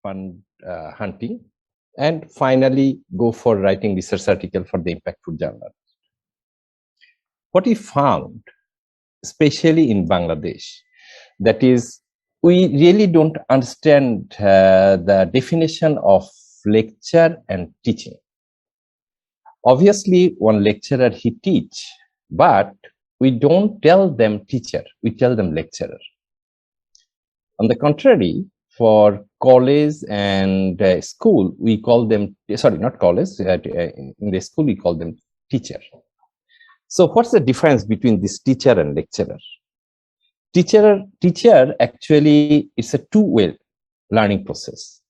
fund hunting, and finally go for writing research article for the impactful journal. What we found, especially in Bangladesh, that is, we really don't understand the definition of lecture and teaching. Obviously, one lecturer, he teach, but we don't tell them teacher, we tell them lecturer. On the contrary, for college and school, we call them, sorry, not college, in the school we call them teacher. So what's the difference between this teacher and lecturer? Teacher actually is a two-way learning process.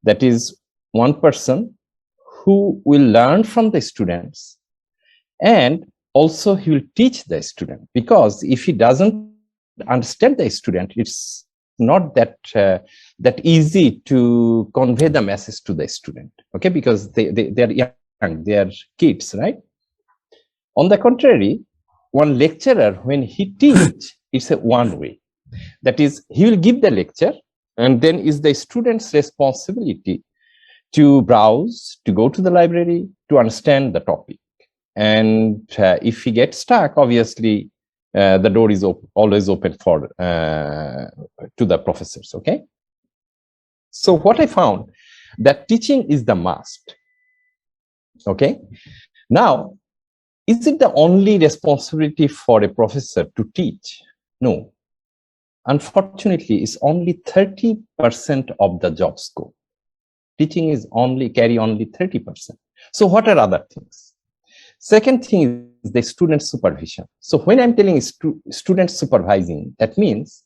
That is, one person who will learn from the students, and also he will teach the student, because if he doesn't understand the student, it's not that that easy to convey the message to the student, okay, because they are young, they are kids, right? On the contrary, one lecturer, when he teach, it's a one way. That is, he will give the lecture, and then is the student's responsibility to browse, to go to the library, to understand the topic. And if he gets stuck, obviously, the door is always open for to the professors, okay? So what I found, that teaching is the must, okay? Now, is it the only responsibility for a professor to teach? No. Unfortunately, it's only 30% of the job scope. Teaching is carry only 30%. So what are other things? Second thing is the student supervision. So when I'm telling student supervising, that means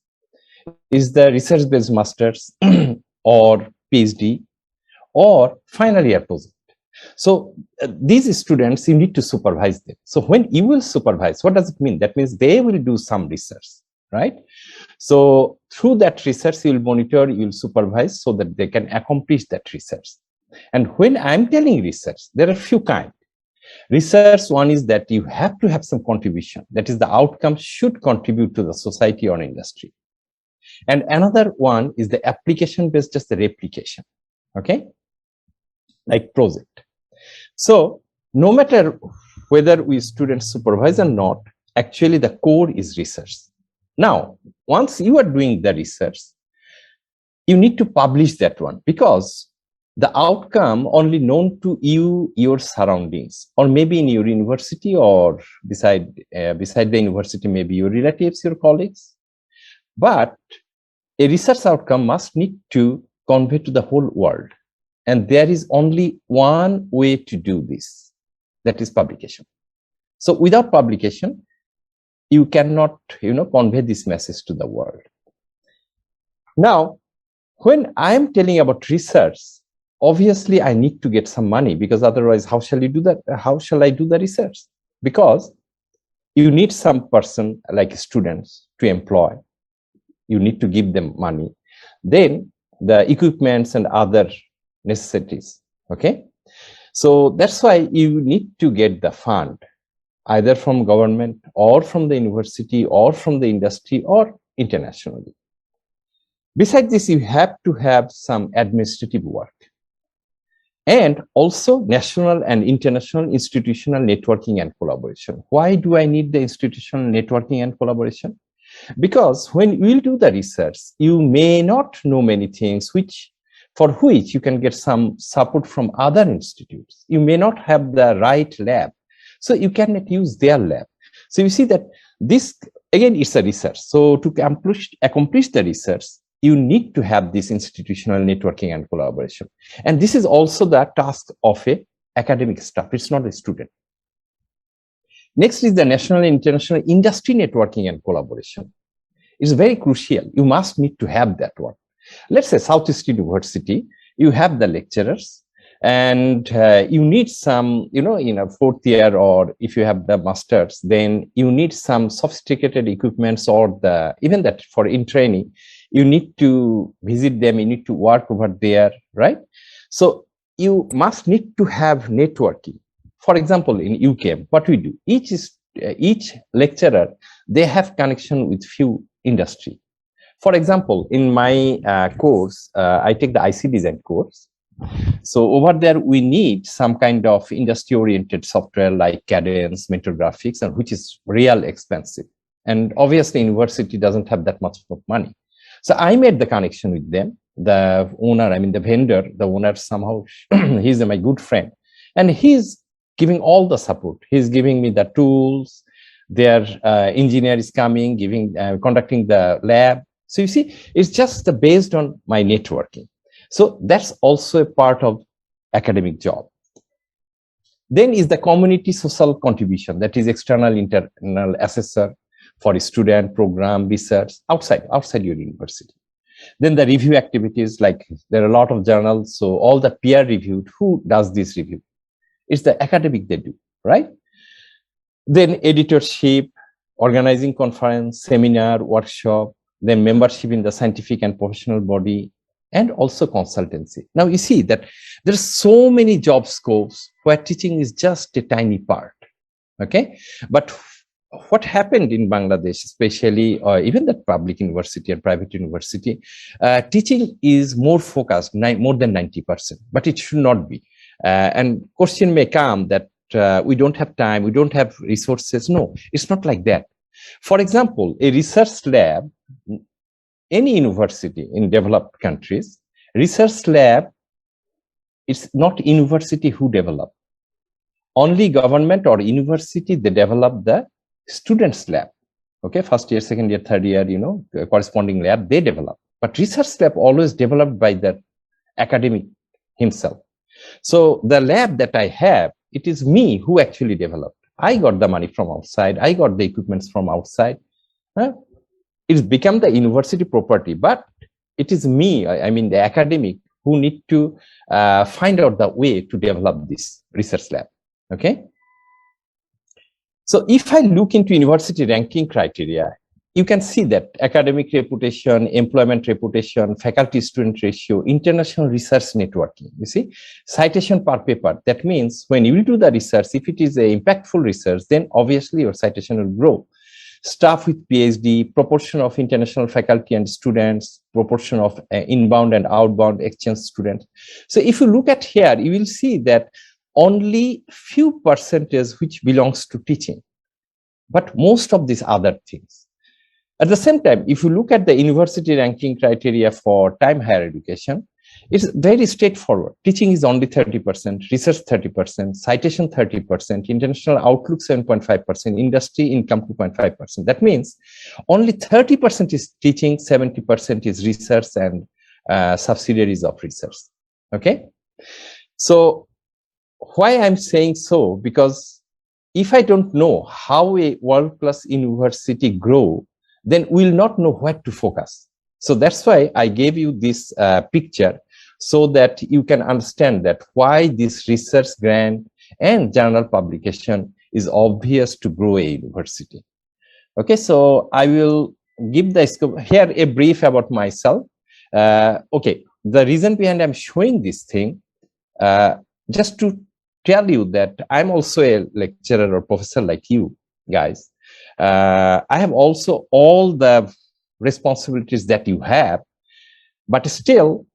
is the research-based masters or PhD or final year project. So these students, you need to supervise them. So when you will supervise, what does it mean? That means they will do some research, right? So through that research, you will monitor, you will supervise so that they can accomplish that research. And when I'm telling research, there are a few kinds. Research, one is that you have to have some contribution. That is, the outcome should contribute to the society or industry. And another one is the application-based, just the replication, okay? Like project. So no matter whether we students supervise or not, actually the core is research. Now, once you are doing the research, you need to publish that one, because the outcome only known to you, your surroundings, or maybe in your university, or beside the university, maybe your relatives, your colleagues. But a research outcome must need to convey to the whole world. And there is only one way to do this, that is publication. So without publication, you cannot, convey this message to the world. Now, when I am telling about research, obviously I need to get some money, because otherwise, how shall you do that? How shall I do the research? Because you need some person like students to employ. You need to give them money. Then the equipments and other necessities, okay? So that's why you need to get the fund, either from government or from the university or from the industry or internationally. Besides this, you have to have some administrative work, and also national and international institutional networking and collaboration. Why do I need the institutional networking and collaboration? Because when you will do the research, you may not know many things for which you can get some support from other institutes. You may not have the right lab, so you cannot use their lab. So you see that this, again, it's a research. So to accomplish the research, you need to have this institutional networking and collaboration. And this is also the task of a academic staff. It's not a student. Next is the national and international industry networking and collaboration. It's very crucial. You must need to have that one. Let's say Southeast University, you have the lecturers, and you need some, in a fourth year, or if you have the masters, then you need some sophisticated equipments, or even that for in training, you need to visit them, you need to work over there, right? So you must need to have networking. For example, in UKM, what we do, each lecturer, they have connection with few industry. For example, in my course, I take the IC design course. So over there, we need some kind of industry-oriented software like Cadence, Mentor Graphics, and which is real expensive. And obviously, university doesn't have that much of money. So I made the connection with them. The owner, I mean the vendor, the owner somehow, he's my good friend. And he's giving all the support. He's giving me the tools. Their engineer is coming, conducting the lab. So you see, it's just based on my networking. So that's also a part of academic job. Then is the community social contribution, that is external, internal assessor for student, program, research, outside your university. Then the review activities, like there are a lot of journals, so all the peer reviewed, who does this review? It's the academic they do, right? Then editorship, organizing conference, seminar, workshop, then membership in the scientific and professional body, and also consultancy. Now you see that there's so many job scopes where teaching is just a tiny part, okay? But what happened in Bangladesh, especially, or even the public university and private university, teaching is more focused, more than 90%, but it should not be. And question may come that we don't have time, we don't have resources. No, it's not like that. For example, a research lab, any university in developed countries, research lab, it's not university who develop. Only government or university, they develop the students lab. Okay, first year, second year, third year, corresponding lab, they develop. But research lab always developed by the academic himself. So the lab that I have, it is me who actually developed. I got the money from outside. I got the equipments from outside. It's become the university property, but it is me, I mean the academic, who need to find out the way to develop this research lab, okay? So if I look into university ranking criteria, you can see that academic reputation, employment reputation, faculty-student ratio, international research networking, you see, citation per paper. That means when you do the research, if it is a impactful research, then obviously your citation will grow. Staff with PhD, proportion of international faculty and students, proportion of inbound and outbound exchange students. So if you look at here, you will see that only few percentage which belongs to teaching, but most of these other things. At the same time, if you look at the university ranking criteria for time higher education, it's very straightforward. Teaching is only 30%, research 30%, citation 30%, international outlook 7.5%, industry income 2.5%. That means only 30% is teaching, 70% is research and subsidiaries of research. Okay? So why I'm saying so? Because if I don't know how a world-class university grow, then we'll not know where to focus. So that's why I gave you this picture, so that you can understand that why this research grant and journal publication is obvious to grow a university. Okay, so I will give the scope here, a brief about myself. Okay, the reason behind I'm showing this thing, just to tell you that I'm also a lecturer or professor like you guys. I have also all the responsibilities that you have, but still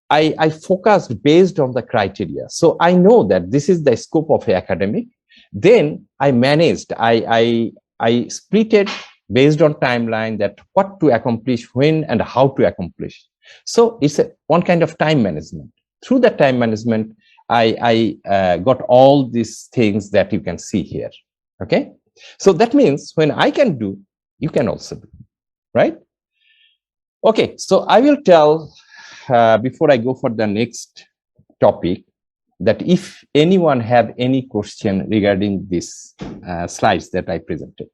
I focused based on the criteria. So I know that this is the scope of the academic. Then I managed, I split it based on timeline, that what to accomplish, when and how to accomplish. So it's one kind of time management. Through the time management, I got all these things that you can see here. Okay, so that means when I can do, you can also do, right? Okay, so I will tell before I go for the next topic, that if anyone have any question regarding these slides that I presented.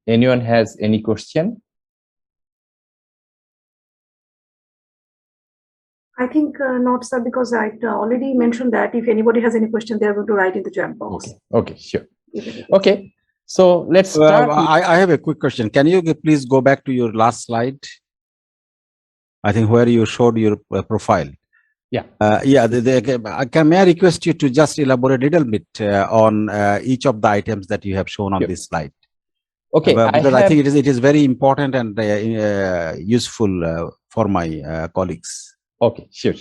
Anyone has any question? I think not, sir, because I already mentioned that if anybody has any question, they are going to write in the chat box. Okay, sure. Okay, so let's start. I have a quick question. Can you please go back to your last slide? I think where you showed your profile. Yeah. May I request you to just elaborate a little bit on each of the items that you have shown on this slide? Okay, because I think it is very important and useful for my colleagues. Okay, sure.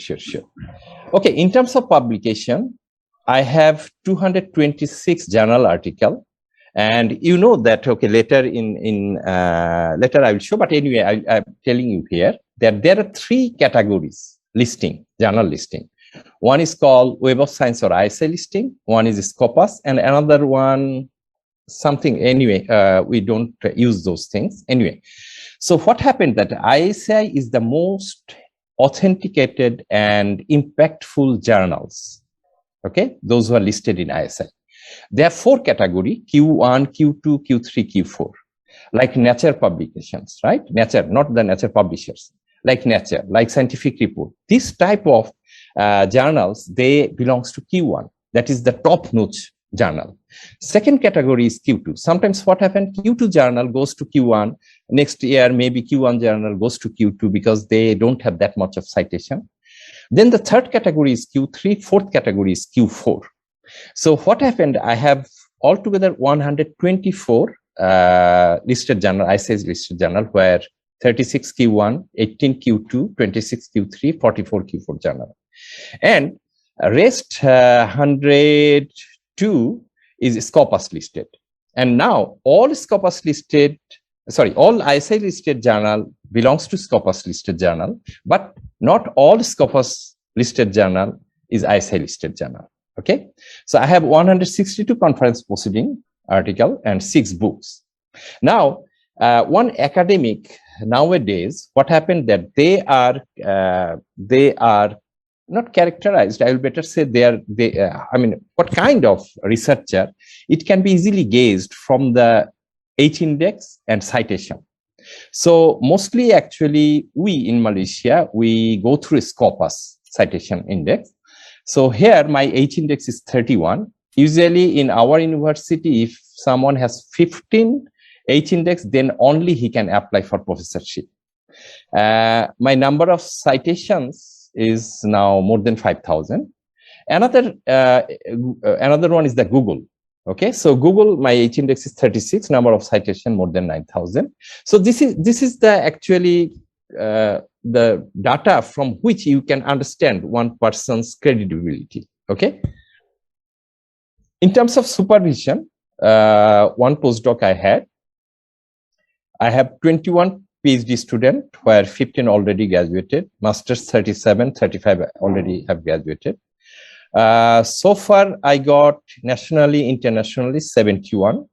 Okay, in terms of publication, I have 226 journal article, and you know that. Okay, later later I will show, but anyway, I'm telling you here that there are 3 categories listing, journal listing. One is called Web of Science or ISI listing. One is Scopus, and another one something. Anyway, we don't use those things anyway. So what happened that ISI is the most authenticated and impactful journals. Okay, those who are listed in ISI. There are 4 categories: Q1, Q2, Q3, Q4. Like Nature publications, right? Nature, not the Nature publishers. Like Nature, like Scientific Report. This type of journals, they belongs to Q1. That is the top-notch journal. Second category is Q2. Sometimes what happens, Q2 journal goes to Q1. Next year, maybe Q1 journal goes to Q2 because they don't have that much of citation. Then the third category is Q3. Fourth category is Q4. So what happened, I have altogether 124 listed journal, ISI listed journal, where 36 Q1, 18 Q2, 26 Q3, 44 Q4 journal. And rest 102 is Scopus listed. And now all Scopus listed, all ISI listed journal belongs to Scopus listed journal, but not all Scopus listed journal is ISI listed journal. Okay, so I have 162 conference proceeding article and 6 books. Now, one academic nowadays, what happened that they are not characterized. I will better say I mean, what kind of researcher? It can be easily gauged from the H index and citation. So mostly, actually, we in Malaysia, we go through Scopus citation index. So here my H index is 31. Usually in our university, if someone has 15 H index, then only he can apply for professorship. My number of citations is now more than 5,000. Another one is the Google. Okay, so Google, my H index is 36, number of citation more than 9,000. So this is the actually the data from which you can understand one person's credibility. Okay. In terms of supervision, one postdoc I have 21 PhD students, where 15 already graduated, masters 37, 35 already have graduated. So far, I got nationally, internationally 71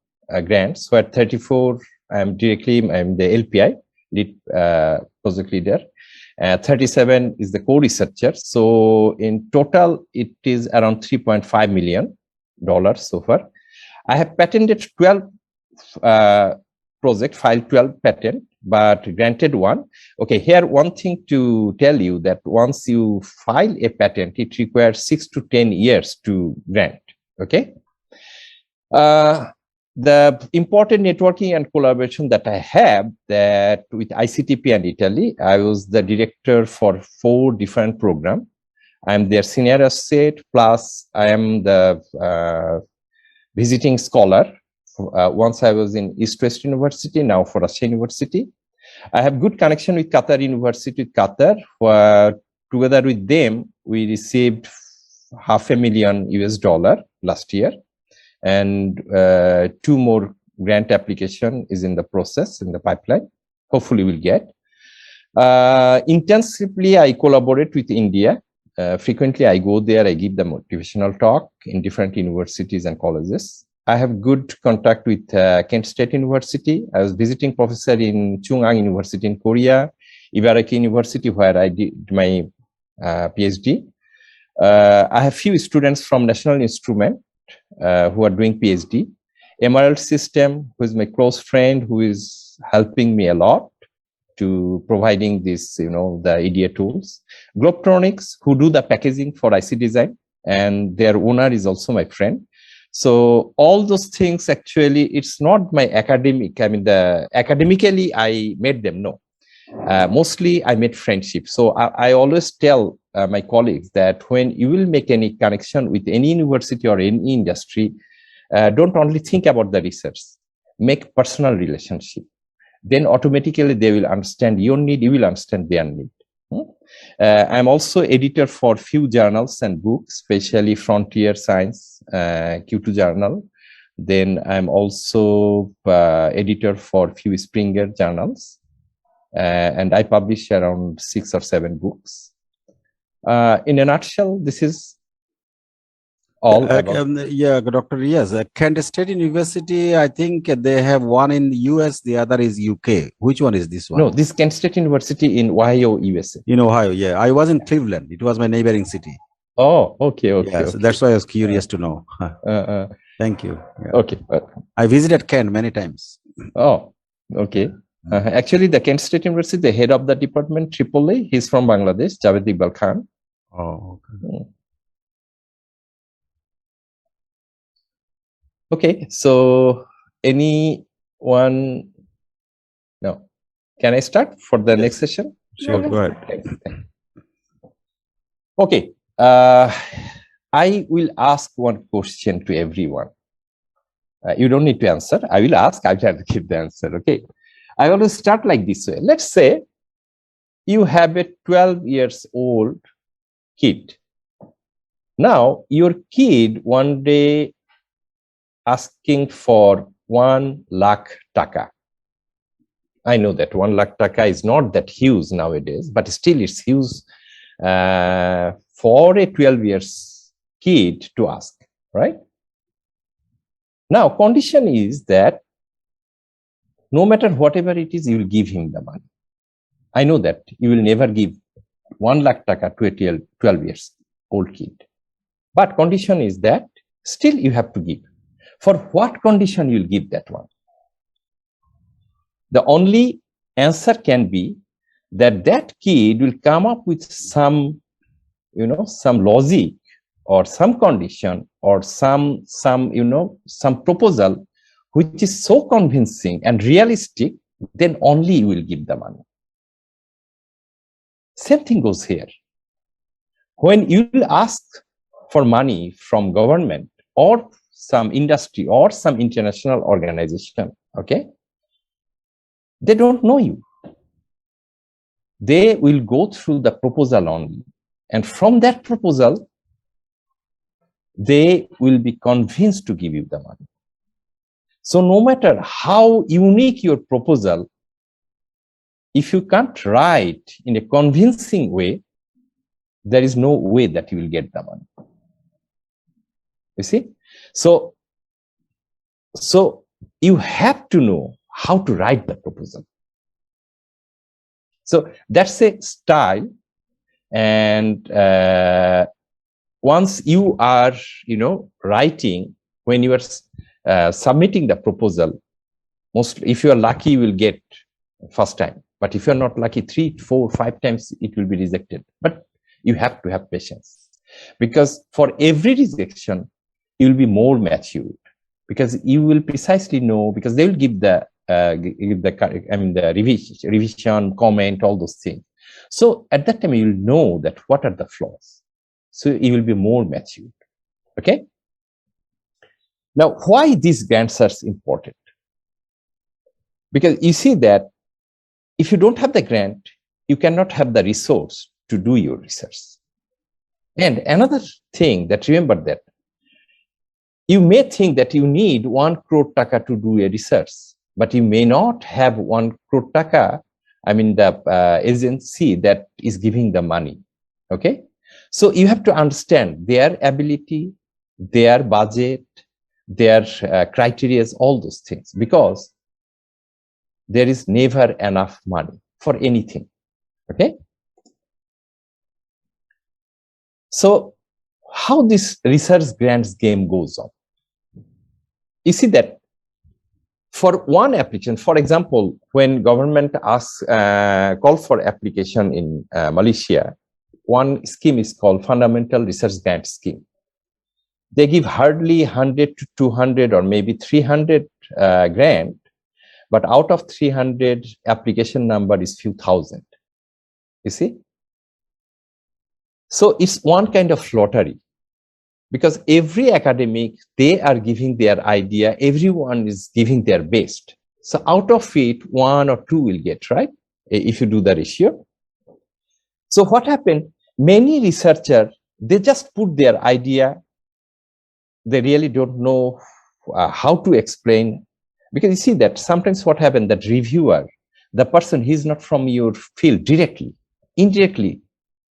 grants, where 34 I'm the LPI, lead project leader. 37 is the co-researcher. So in total, it is around $3.5 million so far. I have patented 12 projects, filed 12 patent, but granted 1. Okay, here one thing to tell you that once you file a patent, it requires 6 to 10 years to grant. Okay. The important networking and collaboration that I have, that with ICTP and Italy, I was the director for 4 different programs. I'm their senior associate, plus I am the visiting scholar. Once I was in East West University, now for Russia University. I have good connection with Qatar University, Qatar, where together with them, we received $500,000 US last year. And 2 more grant application is in the process, in the pipeline. Hopefully we'll get. Intensively, I collaborate with India. Frequently, I go there, I give the motivational talk in different universities and colleges. I have good contact with Kent State University. I was visiting professor in Chung-Ang University in Korea, Ibaraki University, where I did my PhD. I have few students from National Instrument who are doing PhD. Emerald System, who is my close friend, who is helping me a lot to providing this, the EDA tools. Globetronics, who do the packaging for IC design, and their owner is also my friend. So all those things, actually, it's not my academic. I mean, academically, I made them know. Mostly, I made friendship. So I always tell my colleagues that when you will make any connection with any university or any industry, don't only think about the research. make personal relationship. Then automatically they will understand your need, you will understand their need. I'm also editor for few journals and books, especially Frontier Science, Q2 journal. Then I'm also editor for few Springer journals, and I publish around 6 or 7 books. In a nutshell, this is all about. Yeah, Dr. Yes, Kent State University, I think they have one in US, the other is UK. Which one is this one? No, this Kent State University in Ohio, USA. In Ohio, yeah. I was in Cleveland. It was my neighboring city. Oh, okay, okay. Yeah, so okay. that's why I was curious to know. Thank you. Yeah. Okay. I visited Kent many times. Oh, okay. Actually, the Kent State University, the head of the department, AAA, he's from Bangladesh, Javed Iqbal Khan. Oh, okay. Okay, so anyone? No. Can I start for the next session? Sure, go ahead. Thank you. Okay. I will ask one question to everyone. You don't need to answer. I will ask. I'll try to give the answer. Okay. I want to start like this way. Let's say you have a 12 years old kid. Now, your kid one day asking for 1 lakh taka. I know that 1 lakh taka is not that huge nowadays, but still it's huge for a 12 years kid to ask, right? Now, condition is that no matter whatever it is, you will give him the money. I know that you will never give 1 lakh taka to a 12 years old kid. But condition is that still you have to give. For what condition you will give that one? The only answer can be that that kid will come up with some, some logic or some condition or some proposal which is so convincing and realistic, then only you will give the money. Same thing goes here. When you will ask for money from government or some industry or some international organization, okay, they don't know you. They will go through the proposal only. And from that proposal, they will be convinced to give you the money. So no matter how unique your proposal, if you can't write in a convincing way, there is no way that you will get the money. You see? So you have to know how to write the proposal. So that's a style. And once you are, writing, when you are submitting the proposal, mostly, if you are lucky, you will get first time. But if you're not lucky, 3, 4, 5 times, it will be rejected. But you have to have patience, because for every rejection, you will be more matured, because you will precisely know, because they will give the revision, comment, all those things. So at that time, you will know that what are the flaws. So you will be more matured. Okay. Now, why these grants are important? Because you see that if you don't have the grant, you cannot have the resource to do your research. And another thing that, remember that you may think that you need 1 crore taka to do a research, but you may not have 1 crore taka, the agency that is giving the money. Okay. So you have to understand their ability, their budget, their criteria, all those things, because there is never enough money for anything. Okay. So how this research grants game goes on? You see that for one application, for example, when government asks call for application in Malaysia, one scheme is called Fundamental Research Grant Scheme. They give hardly 100 to 200 or maybe 300 grant, but out of 300, application number is few thousand. You see? So it's one kind of lottery. because every academic, they are giving their idea, everyone is giving their best. So out of it, 1 or 2 will get, right? If you do the ratio. So what happened? Many researchers, they just put their idea. They really don't know how to explain, because you see that sometimes what happened, that reviewer, the person, he's not from your field directly, indirectly.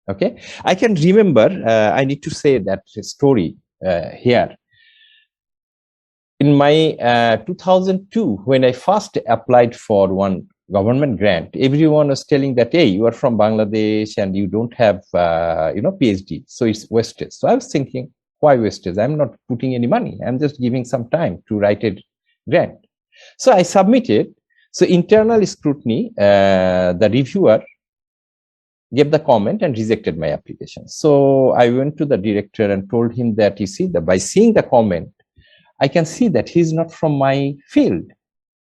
Okay, I can remember, I need to say that story here. In my 2002, when I first applied for one government grant, everyone was telling that, hey, you are from Bangladesh and you don't have, PhD, so it's wastage. So I was thinking, why wastage? I'm not putting any money. I'm just giving some time to write a grant. So I submitted. So internal scrutiny, the reviewer gave the comment and rejected my application. So I went to the director and told him that, you see, that by seeing the comment, I can see that he's not from my field.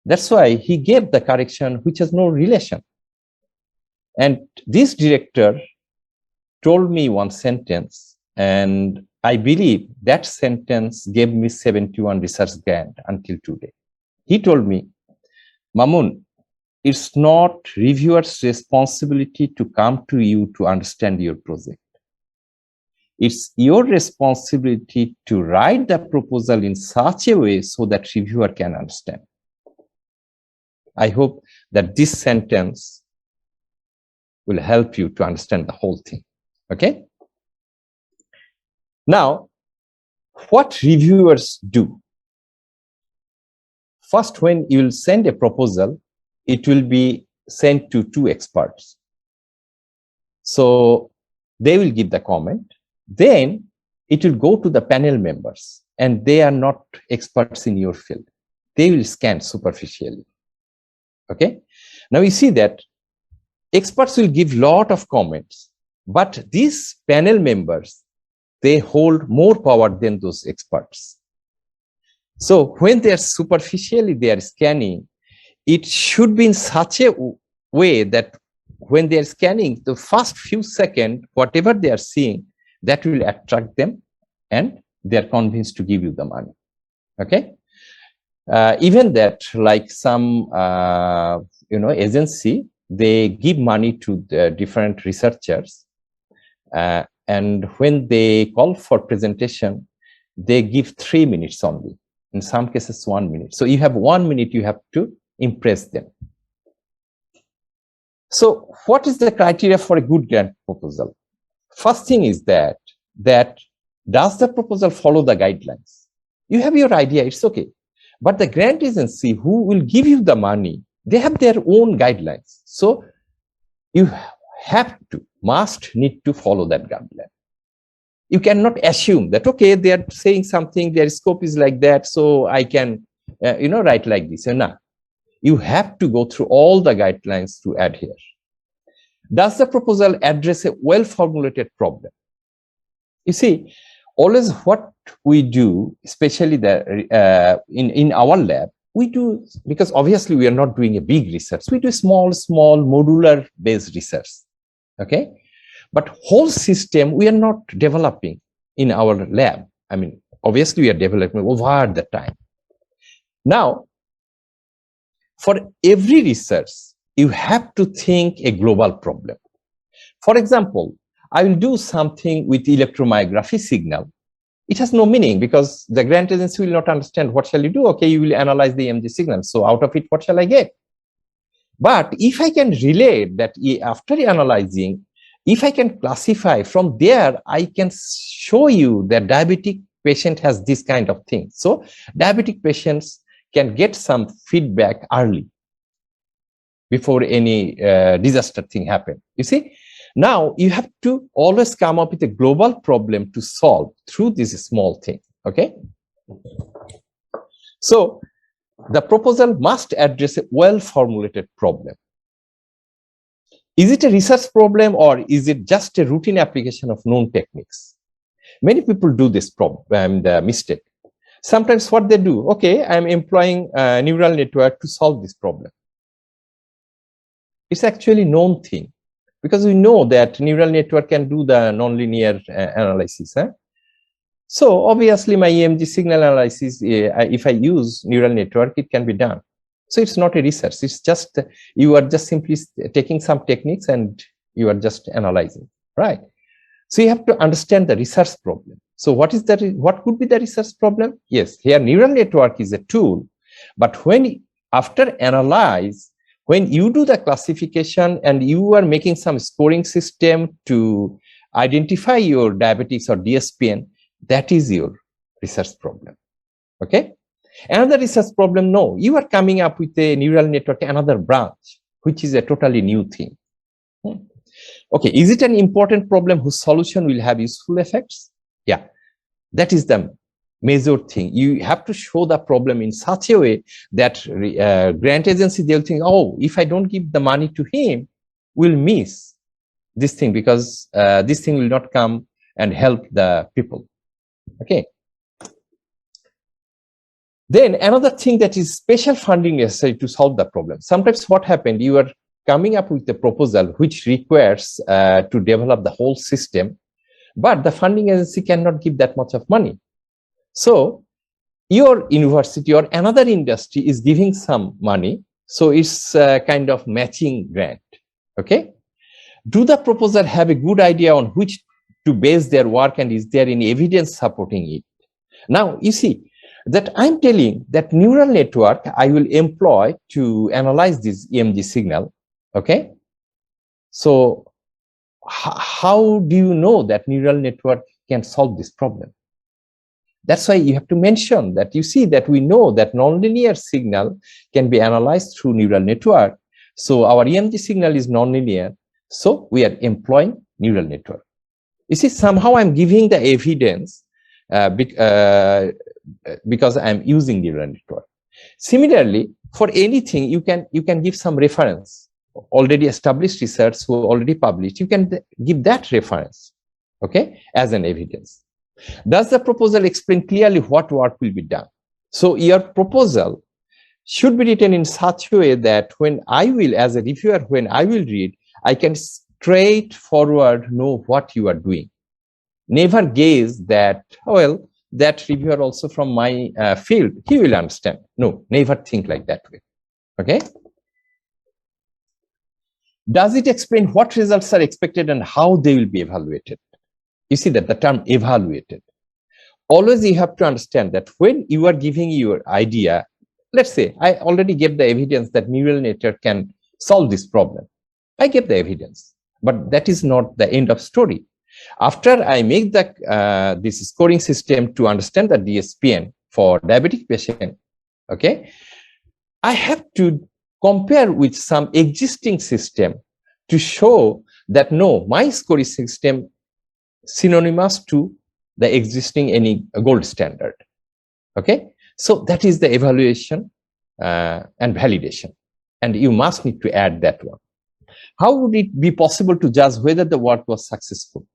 That's why he gave the correction which has no relation. And this director told me one sentence, and I believe that sentence gave me 71 research grant until today. He told me, Mamun, it's not reviewer's responsibility to come to you to understand your project. It's your responsibility to write the proposal in such a way so that reviewer can understand. I hope that this sentence will help you to understand the whole thing. Okay? Now, what reviewers do? First, when you will send a proposal, it will be sent to 2 experts. So they will give the comment. Then it will go to the panel members, and they are not experts in your field. They will scan superficially. Okay. Now you see that experts will give lot of comments, but these panel members, they hold more power than those experts. So when they are superficially, they are scanning, it should be in such a way that when they are scanning, the first few seconds, whatever they are seeing, that will attract them, and they are convinced to give you the money. Okay. Even that, like some agency, they give money to the different researchers, and when they call for presentation, they give 3 minutes only. In some cases, 1 minute. So you have 1 minute, you have to impress them. So what is the criteria for a good grant proposal? First thing is that does the proposal follow the guidelines? You have your idea, it's okay. But the grant agency who will give you the money, they have their own guidelines. So you need to follow that guideline. You cannot assume that, okay, they are saying something, their scope is like that, so I can, write like this. No, you have to go through all the guidelines to adhere. Does the proposal address a well-formulated problem? You see, always what we do, especially in our lab, we do, because obviously we are not doing a big research, we do small modular based research. Okay. But whole system we are not developing in our lab. I mean, obviously we are developing over the time. Now, for every research, you have to think a global problem. For example, I will do something with electromyography signal. It has no meaning because the grant agency will not understand what shall you do. Okay, you will analyze the EMG signal. So out of it, what shall I get? But if I can relate that after analyzing, if I can classify from there, I can show you that diabetic patient has this kind of thing. So diabetic patients can get some feedback early before any disaster thing happen. You see, now you have to always come up with a global problem to solve through this small thing. Okay. So the proposal must address a well-formulated problem. Is it a research problem or is it just a routine application of known techniques? Many people do this problem, the mistake. Sometimes what they do, okay, I'm employing a neural network to solve this problem. It's actually known thing because we know that neural network can do the nonlinear analysis. So obviously my EMG signal analysis, if I use neural network, it can be done. So it's not a research. It's just, you are just simply taking some techniques and you are just analyzing, right? So you have to understand the research problem. So what could be the research problem? Yes, here neural network is a tool, but after analyze, when you do the classification and you are making some scoring system to identify your diabetics or DSPN, that is your research problem. Okay. Another research problem, no, you are coming up with a neural network, another branch, which is a totally new thing. Okay, is it an important problem whose solution will have useful effects? Yeah, that is the major thing. You have to show the problem in such a way that grant agency, they'll think, oh, if I don't give the money to him, we'll miss this thing because this thing will not come and help the people. Okay. Then another thing that is special funding necessary to solve the problem. Sometimes what happened, you are coming up with a proposal which requires to develop the whole system, but the funding agency cannot give that much of money. So your university or another industry is giving some money. So it's kind of matching grant. Okay. Do the proposer have a good idea on which to base their work, and is there any evidence supporting it? Now, you see that I'm telling that neural network I will employ to analyze this EMG signal. Okay. So how do you know that neural network can solve this problem? That's why you have to mention that you see that we know that nonlinear signal can be analyzed through neural network. So our EMG signal is nonlinear. So we are employing neural network. You see, somehow I'm giving the evidence because I'm using neural network. Similarly, for anything, you can give some reference. Already established research who already published, you can give that reference, okay, as an evidence. Does the proposal explain clearly what work will be done? So your proposal should be written in such a way that when I will, as a reviewer, when I will read, I can straightforward know what you are doing. Never gaze that, well, that reviewer also from my field, he will understand. No, never think like that way. Okay. Does it explain what results are expected and how they will be evaluated? You see that the term evaluated. Always you have to understand that when you are giving your idea, let's say I already gave the evidence that neural network can solve this problem. I gave the evidence, but that is not the end of story. After I make the this scoring system to understand the DSPN for diabetic patient, okay, I have to compare with some existing system to show that no, my scoring system synonymous to the existing any gold standard. Okay, so that is the evaluation and validation, and you must need to add that one. How would it be possible to judge whether the work was successful?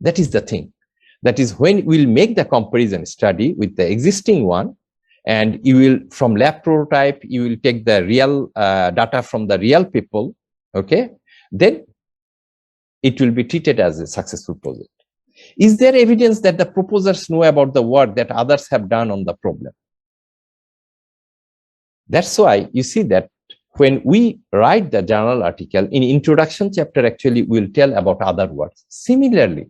That is the thing. That is when we'll make the comparison study with the existing one, and you will, from lab prototype, you will take the real data from the real people, okay? Then it will be treated as a successful project. Is there evidence that the proposers know about the work that others have done on the problem? That's why you see that when we write the journal article, in introduction chapter, actually we'll tell about other works. Similarly,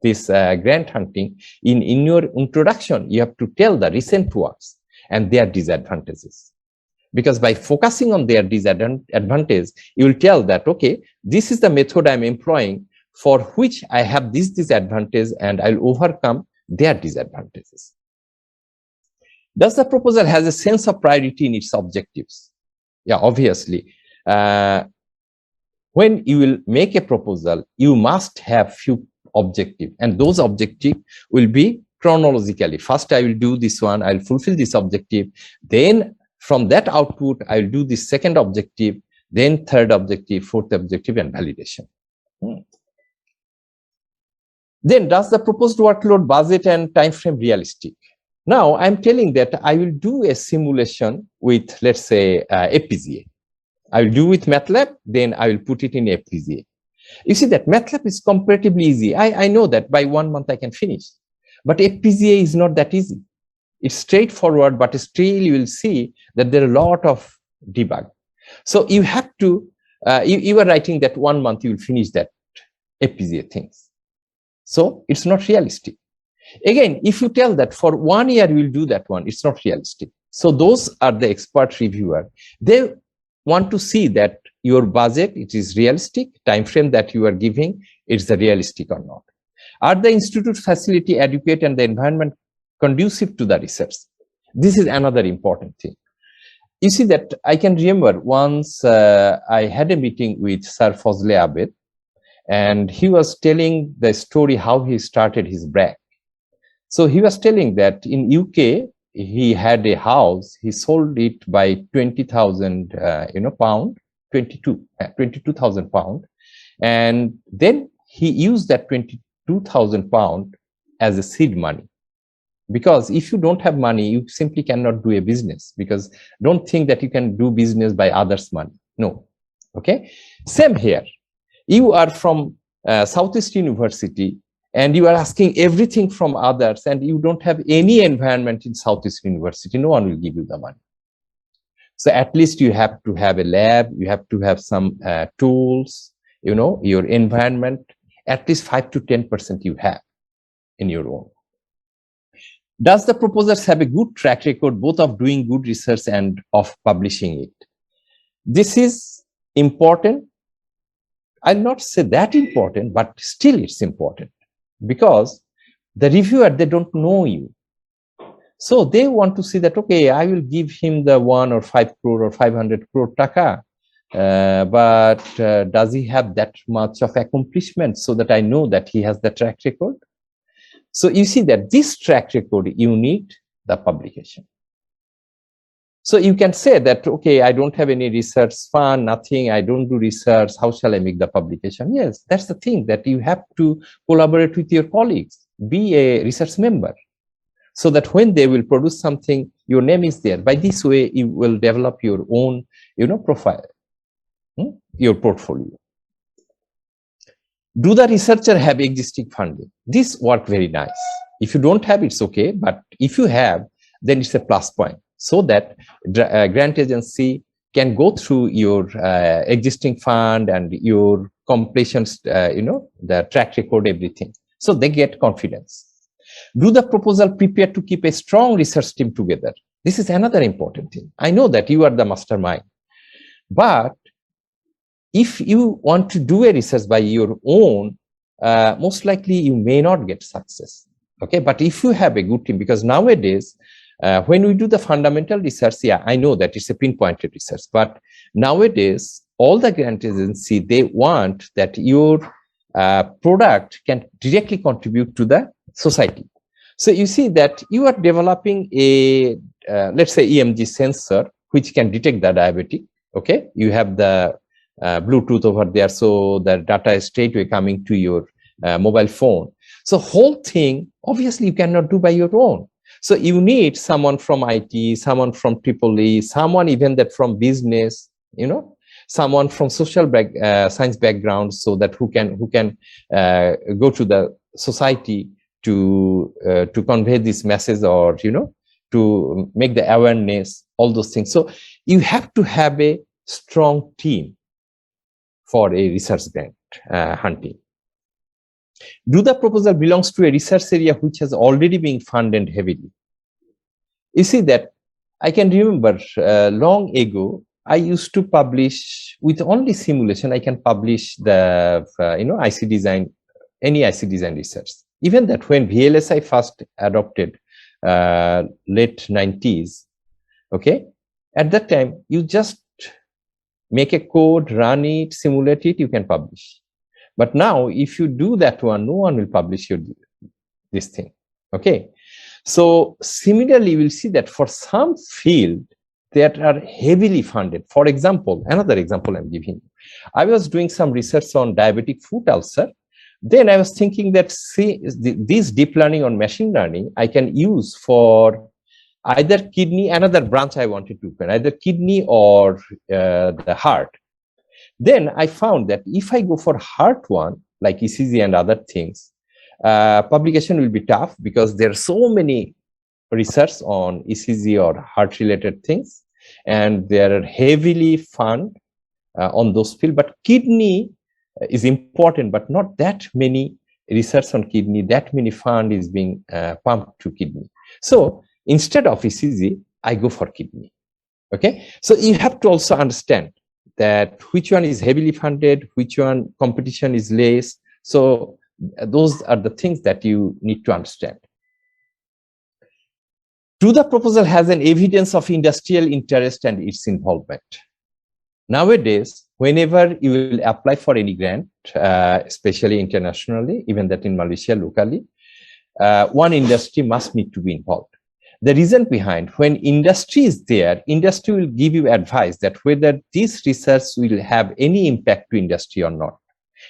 this grant hunting, in your introduction, you have to tell the recent works and their disadvantages. Because by focusing on their disadvantage, you will tell that, okay, this is the method I'm employing for which I have this disadvantage and I'll overcome their disadvantages. Does the proposal has a sense of priority in its objectives? Yeah, obviously. When you will make a proposal, you must have few objectives, and those objectives will be chronologically. First, I will do this one, I'll fulfill this objective. Then from that output, I'll do this second objective, then third objective, fourth objective, and validation. Then does the proposed workload, budget, and time frame realistic? Now I'm telling that I will do a simulation with, let's say, FPGA. I will do with MATLAB, then I will put it in FPGA. You see that MATLAB is comparatively easy. I know that by 1 month I can finish. But FPGA is not that easy. It's straightforward, but still you will see that there are a lot of debug. So you have to, you are writing that 1 month you will finish that FPGA things. So it's not realistic. Again, if you tell that for 1 year you will do that one, it's not realistic. So those are the expert reviewer. They want to see that your budget, it is realistic, time frame that you are giving, it's the realistic or not. Are the institute facility adequate and the environment conducive to the research? This is another important thing. You see that I can remember once I had a meeting with Sir Fazle Abed, and he was telling the story how he started his brag. So he was telling that in UK, he had a house, he sold it by 20,000 pound, 22,000 pound. And then he used that 22,000 pound as a seed money. Because if you don't have money, you simply cannot do a business, because don't think that you can do business by others' money. No. Okay. Same here. You are from Southeast University and you are asking everything from others, and you don't have any environment in Southeast University. No one will give you the money. So at least you have to have a lab, you have to have some tools, your environment, at least 5 to 10% you have in your own. Does the proposers have a good track record both of doing good research and of publishing it? This is important. I'll not say that important, but still it's important, because the reviewer, they don't know you. So they want to see that, okay, I will give him the 1 or 5 crore or 500 crore taka, but does he have that much of accomplishment so that I know that he has the track record? So you see that this track record, you need the publication. So you can say that, okay, I don't have any research fund, nothing, I don't do research, how shall I make the publication? Yes, that's the thing, that you have to collaborate with your colleagues, be a research member, so that when they will produce something, your name is there. By this way, you will develop your own, profile, your portfolio. Do the researcher have existing funding? This work very nice. If you don't have, it's okay. But if you have, then it's a plus point, so that grant agency can go through your existing fund and your completions, the track record, everything. So they get confidence. Do the proposal prepare to keep a strong research team together? This is another important thing. I know that you are the mastermind, but if you want to do a research by your own, most likely you may not get success. Okay, but if you have a good team, because nowadays, when we do the fundamental research, yeah, I know that it's a pinpointed research, but nowadays, all the grant agency, they want that your product can directly contribute to the society. So you see that you are developing a, let's say, EMG sensor, which can detect the diabetic. Okay, you have the Bluetooth over there, so the data is straightway coming to your mobile phone. So whole thing, obviously, you cannot do by your own. So you need someone from IT, someone from EEE, someone even that from business, someone from social science background, so that who can go to the society to convey this message, or to make the awareness, all those things. So you have to have a strong team for a research grant hunting. Do the proposal belongs to a research area which has already been funded heavily? You see that I can remember long ago, I used to publish with only simulation. I can publish the IC design, any IC design research. Even that when VLSI first adopted late 90s, okay, at that time you just make a code, run it, simulate it, you can publish. But now, if you do that one, no one will publish this thing. Okay. So similarly, you will see that for some field that are heavily funded. For example, another example I'm giving you. I was doing some research on diabetic foot ulcer. Then I was thinking that, see, this deep learning on machine learning, I can use for either kidney, another branch I wanted to open, either kidney or the heart. Then I found that if I go for heart one, like ECG and other things, publication will be tough because there are so many research on ECG or heart related things, and they are heavily funded on those fields. But kidney is important, but not that many research on kidney, that many fund is being pumped to kidney. So instead of ECG, I go for kidney. Okay, so you have to also understand that which one is heavily funded, which one competition is less. So those are the things that you need to understand. Do the proposal has an evidence of industrial interest and its involvement? Nowadays, whenever you will apply for any grant, especially internationally, even that in Malaysia locally, one industry must need to be involved. The reason behind, when industry is there, industry will give you advice that whether this research will have any impact to industry or not.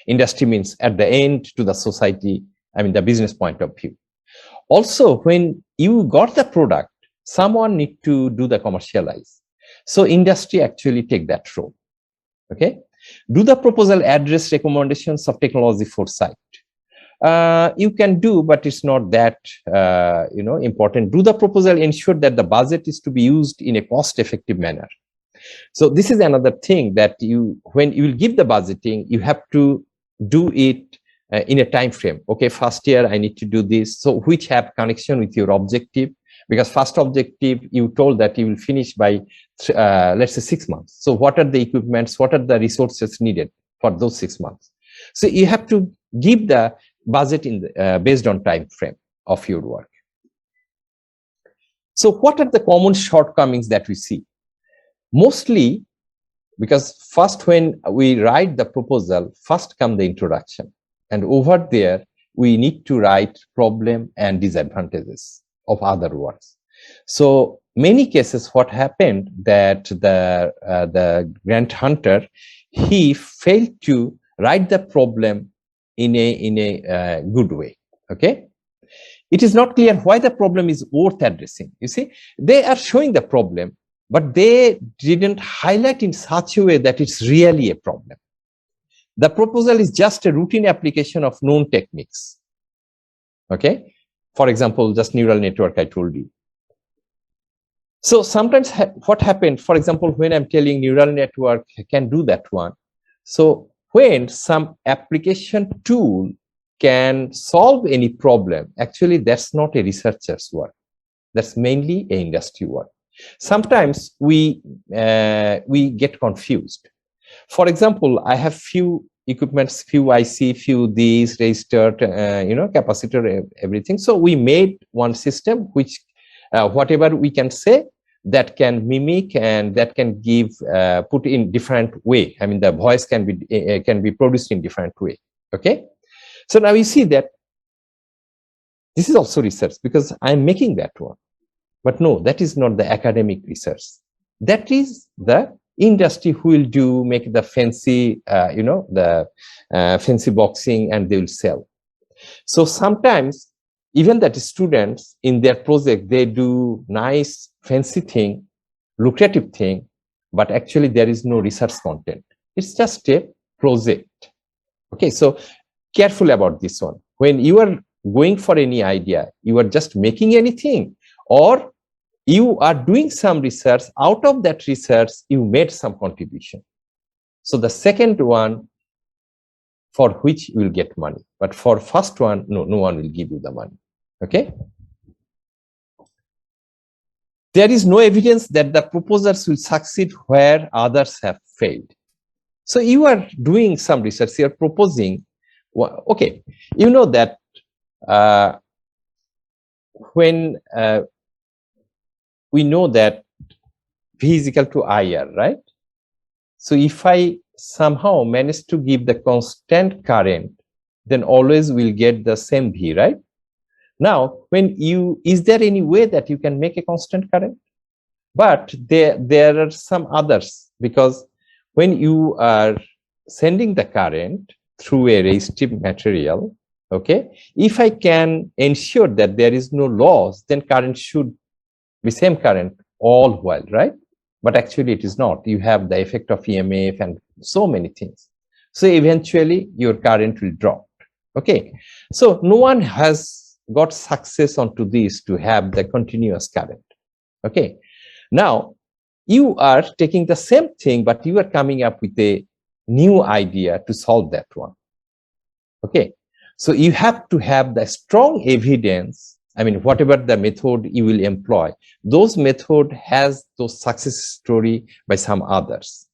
Industry means at the end to the society, I mean the business point of view. Also, when you got the product, someone need to do the commercialize. So industry actually take that role. Okay. Do the proposal address recommendations of technology foresight? You can do, but it's not that important. Do the proposal ensure that the budget is to be used in a cost-effective manner? So this is another thing that when you will give the budgeting, you have to do it in a time frame. Okay, first year I need to do this. So which have connection with your objective? Because first objective you told that you will finish by let's say 6 months. So what are the equipments? What are the resources needed for those 6 months? So you have to give the budget in based on time frame of your work. So what are the common shortcomings that we see? Mostly because first when we write the proposal, first come the introduction, and over there we need to write problem and disadvantages of other works. So many cases what happened that the grant hunter, he failed to write the problem in a good way. Okay, it is not clear why the problem is worth addressing. You see, they are showing the problem, but they didn't highlight in such a way that it's really a problem. The proposal is just a routine application of known techniques. Okay, for example, just neural network I told you. So sometimes what happened, for example, when I'm telling neural network can do that one, so when some application tool can solve any problem, actually that's not a researcher's work. That's mainly an industry work. Sometimes we get confused. For example, I have few equipments, few IC, few these registered, capacitor, everything. So we made one system which whatever we can say that can mimic and that can give put in different way. I mean, the voice can be produced in different way. Okay, so now we see that this is also research because I'm making that one. But no, that is not the academic research. That is the industry who will make the fancy, fancy boxing, and they will sell. So sometimes even that students in their project, they do nice, fancy thing, lucrative thing, but actually there is no research content. It's just a project. Okay, so careful about this one. When you are going for any idea, you are just making anything, or you are doing some research. Out of that research, you made some contribution. So the second one, for which you will get money, but for first one, no one will give you the money. Okay. There is no evidence that the proposers will succeed where others have failed. So you are doing some research, you are proposing. Okay, you know that when we know that V is equal to IR, right? So if I somehow manage to give the constant current, then always we'll get the same V, right? Now, is there any way that you can make a constant current? But there are some others, because when you are sending the current through a resistive material, okay, if I can ensure that there is no loss, then current should be same current all while, right? But actually it is not. You have the effect of EMF and so many things. So eventually your current will drop. Okay, so no one has got success onto this to have the continuous current. Okay, now you are taking the same thing, but you are coming up with a new idea to solve that one. Okay, so you have to have the strong evidence. I mean, whatever the method you will employ, those method has those success story by some others.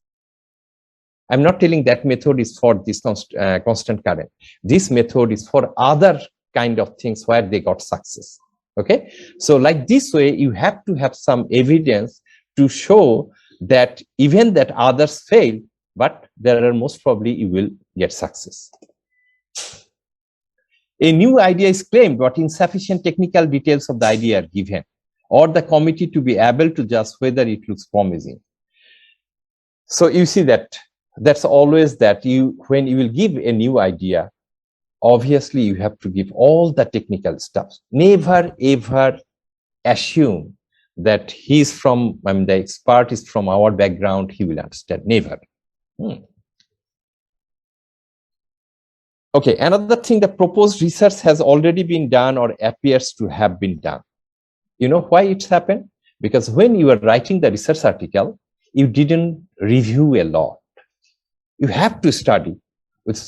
I'm not telling that method is for this constant current. This method is for other kind of things where they got success. Okay, so like this way, you have to have some evidence to show that even that others fail, but there are most probably you will get success. A new idea is claimed, but insufficient technical details of the idea are given, or the committee to be able to judge whether it looks promising. So you see that that's always that when you will give a new idea, obviously you have to give all the technical stuff. Never ever assume that he's from, I mean, the expert is from our background, he will understand. Never. Okay, another thing, the proposed research has already been done or appears to have been done. You know why it's happened? Because when you are writing the research article, you didn't review a lot. You have to study with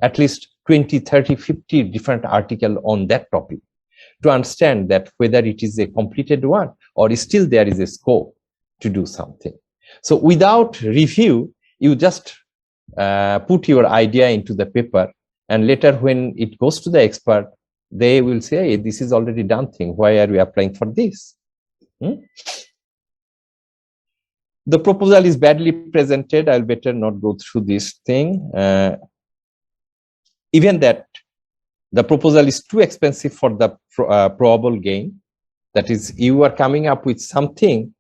at least 20, 30, 50 different articles on that topic to understand that whether it is a completed one or still there is a scope to do something. So without review, you just put your idea into the paper, and later when it goes to the expert, they will say, hey, this is already done thing. Why are we applying for this? The proposal is badly presented. I'll better not go through this thing. Even that the proposal is too expensive for the probable gain. That is, you are coming up with something.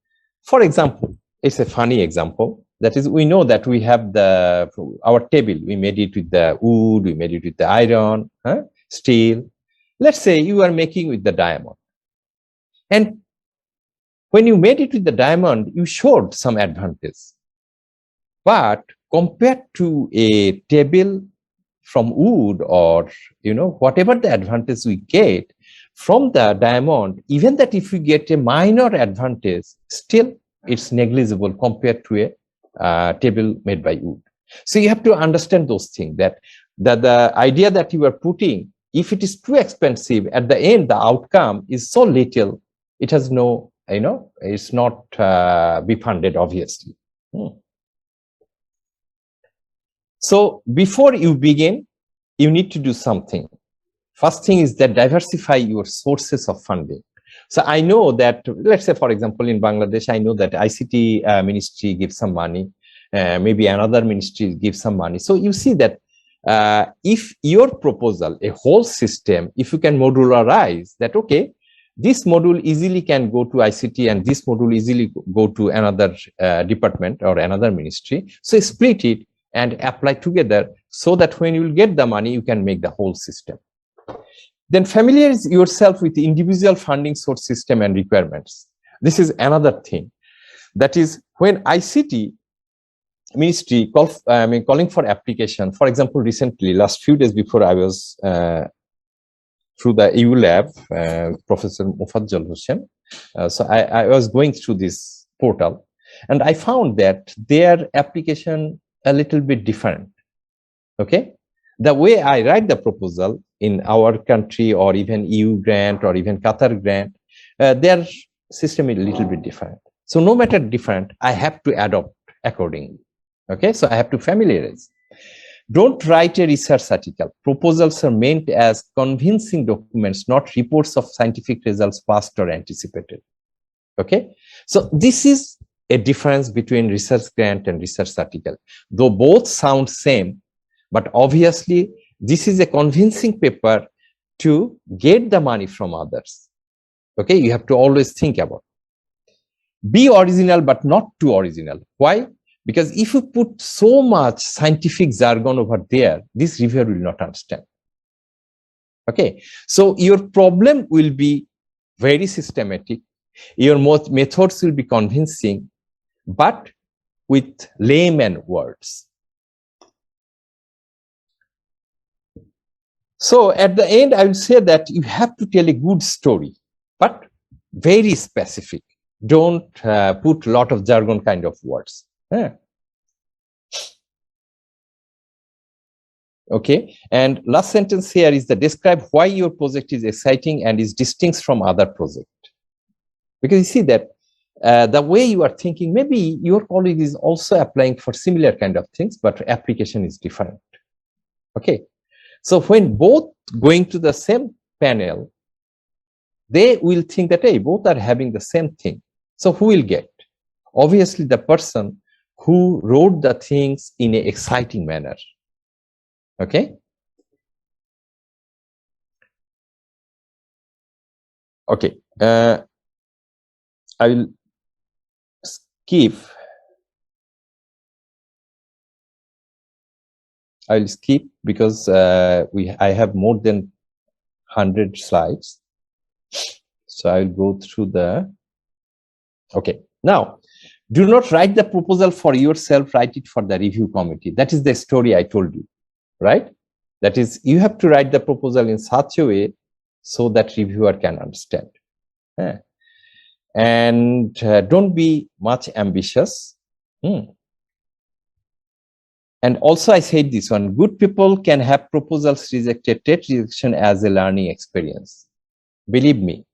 For example, it's a funny example. That is, we know that we have our table. We made it with the wood. We made it with the iron, steel. Let's say you are making with the diamond. And when you made it with the diamond, you showed some advantage. But compared to a table from wood, or whatever the advantage we get from the diamond, even that if we get a minor advantage, still it's negligible compared to a table made by wood. So you have to understand those things, that the idea that you are putting, if it is too expensive, at the end the outcome is so little, it has no, it's not be funded, obviously. So before you begin, you need to do something. First thing is that diversify your sources of funding. So I know that, let's say, for example, in Bangladesh, I know that ICT ministry gives some money, maybe another ministry gives some money. So you see that if your proposal, a whole system, if you can modularize that, okay, this module easily can go to ICT and this module easily go to another department or another ministry. So split it and apply together so that when you will get the money, you can make the whole system. Then familiarize yourself with the individual funding source system and requirements. This is another thing. That is, when ICT ministry calling for application, for example, recently, last few days before, I was through the EU lab, Professor Mufaddal Hussain. So I was going through this portal, and I found that their application a little bit different. Okay, the way I write the proposal in our country, or even EU grant, or even Qatar grant, their system is a little bit different. So no matter different, I have to adopt accordingly. Okay, so I have to familiarize. Don't write a research article. Proposals are meant as convincing documents, not reports of scientific results past or anticipated. Okay, so this is a difference between research grant and research article. Though both sound same, but obviously this is a convincing paper to get the money from others. Okay, you have to always think about. Be original, but not too original. Why? Because if you put so much scientific jargon over there, this reviewer will not understand. Okay, so your problem will be very systematic. Your methods will be convincing, but with layman words. So at the end, I will say that you have to tell a good story, but very specific. Don't put a lot of jargon kind of words. Okay, and last sentence here is the describe why your project is exciting and is distinct from other project. Because you see that the way you are thinking, maybe your colleague is also applying for similar kind of things, but application is different. Okay, so when both going to the same panel, they will think that, hey, both are having the same thing. So who will get? Obviously, the person who wrote the things in an exciting manner. Okay. Okay. I will skip. I will skip because I have more than 100 slides. So I will go through the. Okay. Now, do not write the proposal for yourself. Write it for the review committee. That is the story I told you. Right? That is, you have to write the proposal in such a way so that reviewer can understand. And don't be much ambitious. And also I said this one, good people can have proposals rejected, take rejection as a learning experience. Believe me,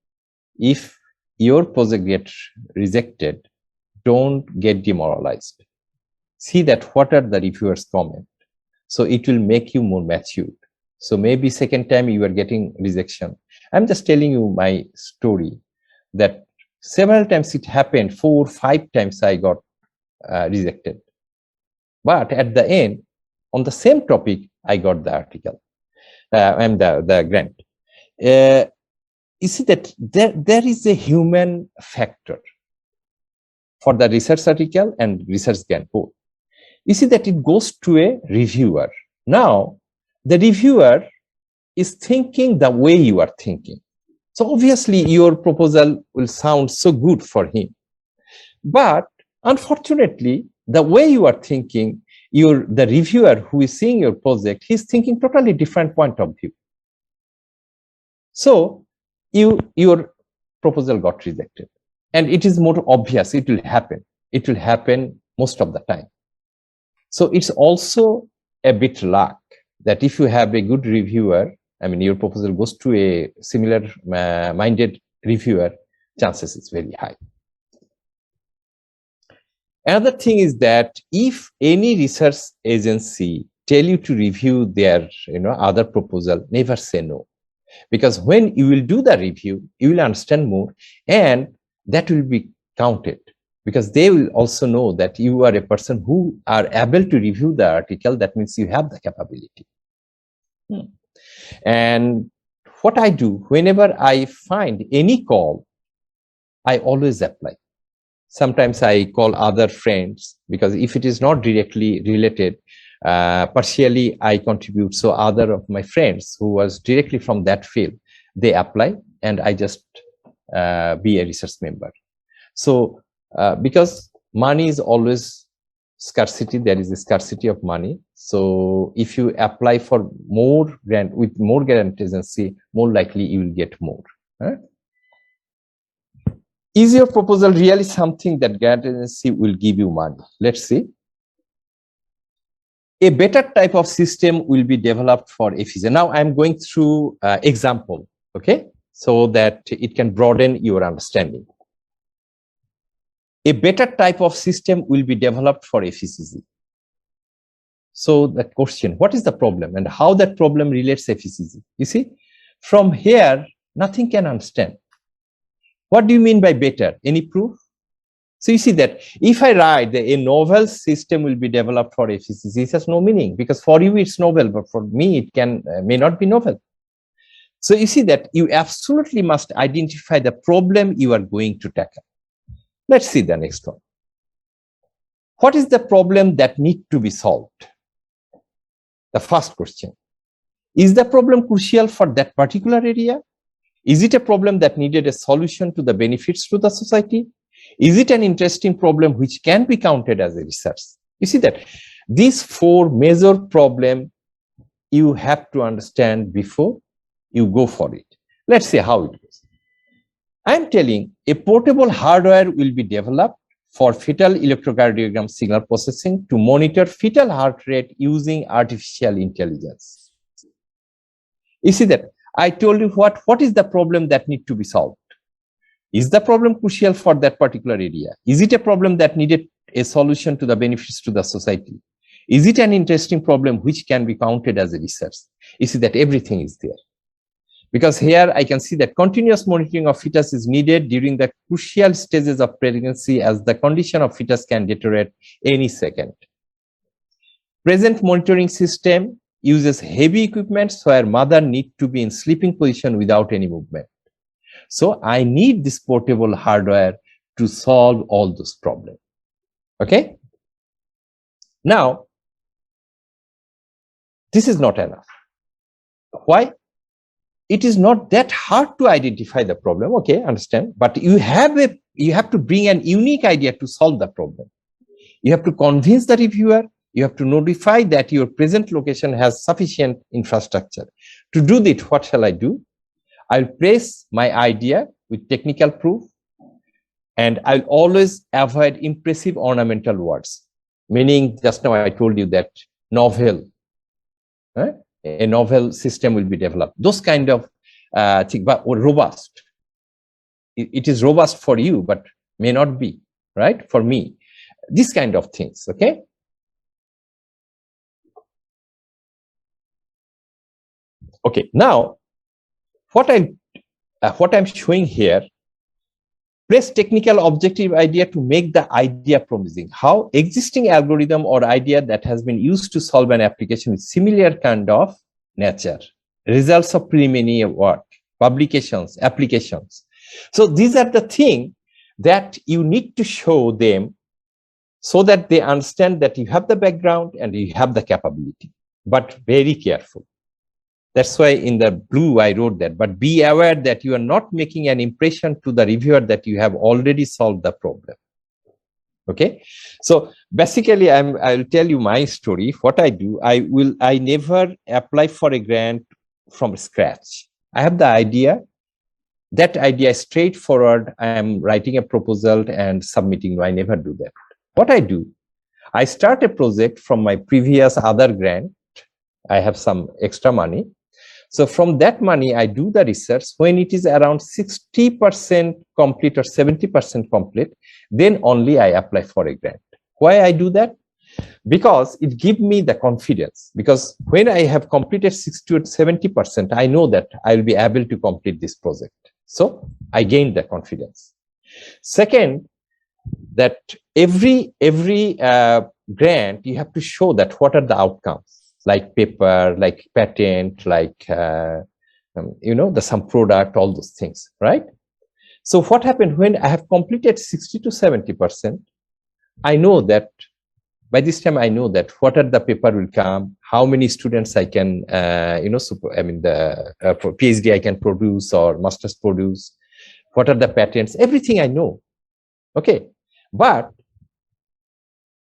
if your project gets rejected, don't get demoralized. See that what are the reviewers' comment. So it will make you more matured. So maybe second time you are getting rejection. I'm just telling you my story that several times it happened, 4 or 5 times I got rejected. But at the end, on the same topic, I got the article and the grant. You see that there is a human factor for the research article and research grant both. You see that it goes to a reviewer. Now, the reviewer is thinking the way you are thinking. So obviously, your proposal will sound so good for him. But unfortunately, the way you are thinking, the reviewer who is seeing your project, he's thinking totally different point of view. So your proposal got rejected. And it is more obvious, it will happen. It will happen most of the time. So it's also a bit luck that if you have a good reviewer, I mean, your proposal goes to a similar minded reviewer, chances is very high. Another thing is that if any research agency tell you to review their other proposal, never say no. Because when you will do the review, you will understand more and that will be counted. Because they will also know that you are a person who are able to review the article. That means you have the capability. And what I do, whenever I find any call, I always apply. Sometimes I call other friends because if it is not directly related, partially I contribute. So other of my friends who was directly from that field, they apply and I just be a research member. So because money is always scarcity, there is a scarcity of money. So if you apply for more grant with more grant agency, more likely you will get more. Is your proposal really something that grant agency will give you money? Let's see. A better type of system will be developed for efficiency. Now I'm going through example, okay, so that it can broaden your understanding. A better type of system will be developed for efficiency. So the question, what is the problem and how that problem relates to efficiency? You see, from here, nothing can understand. What do you mean by better? Any proof? So you see that if I write that a novel system will be developed for efficiency, it has no meaning because for you it's novel, but for me it may not be novel. So you see that you absolutely must identify the problem you are going to tackle. Let's see the next one. What is the problem that needs to be solved? The first question. Is the problem crucial for that particular area? Is it a problem that needed a solution to the benefits to the society? Is it an interesting problem which can be counted as a research? You see that these 4 major problems you have to understand before you go for it. Let's see how it goes. I'm telling a portable hardware will be developed for fetal electrocardiogram signal processing to monitor fetal heart rate using artificial intelligence. You see that I told you what is the problem that need to be solved. Is the problem crucial for that particular area? Is it a problem that needed a solution to the benefits to the society? Is it an interesting problem which can be counted as a research? You see that everything is there. Because here I can see that continuous monitoring of fetus is needed during the crucial stages of pregnancy, as the condition of fetus can deteriorate any second. Present monitoring system uses heavy equipment where mother need to be in sleeping position without any movement. So I need this portable hardware to solve all those problems. Okay. Now, this is not enough. Why? It is not that hard to identify the problem. Okay, understand. But you have to bring an unique idea to solve the problem. You have to convince the reviewer. You have to notify that your present location has sufficient infrastructure. To do that, what shall I do? I'll place my idea with technical proof, and I'll always avoid impressive ornamental words. Meaning, just now I told you that novel, a novel system will be developed. Those kind of things, but robust. It is robust for you, but may not be, right? For me, these kind of things, okay? Okay, now, what I'm showing here, place technical objective idea to make the idea promising. How existing algorithm or idea that has been used to solve an application with similar kind of nature. Results of preliminary work, publications, applications. So these are the things that you need to show them so that they understand that you have the background and you have the capability, but very careful. That's why in the blue I wrote that, but be aware that you are not making an impression to the reviewer that you have already solved the problem. Okay, so basically I'll tell you my story. What I do, I never apply for a grant from scratch. I have the idea. That idea is straightforward. I am writing a proposal and submitting. No, I never do that. What I do, I start a project from my previous other grant. I have some extra money. So from that money, I do the research. When it is around 60% complete or 70% complete, then only I apply for a grant. Why I do that? Because it gives me the confidence. Because when I have completed 60 or 70%, I know that I will be able to complete this project. So I gain the confidence. Second, that every grant, you have to show that what are the outcomes. Like paper, like patent, like, some product, all those things, right? So what happened when I have completed 60 to 70%, I know that by this time, I know that what are the paper will come, how many students I can, for PhD I can produce or master's produce, what are the patents, everything I know. Okay, but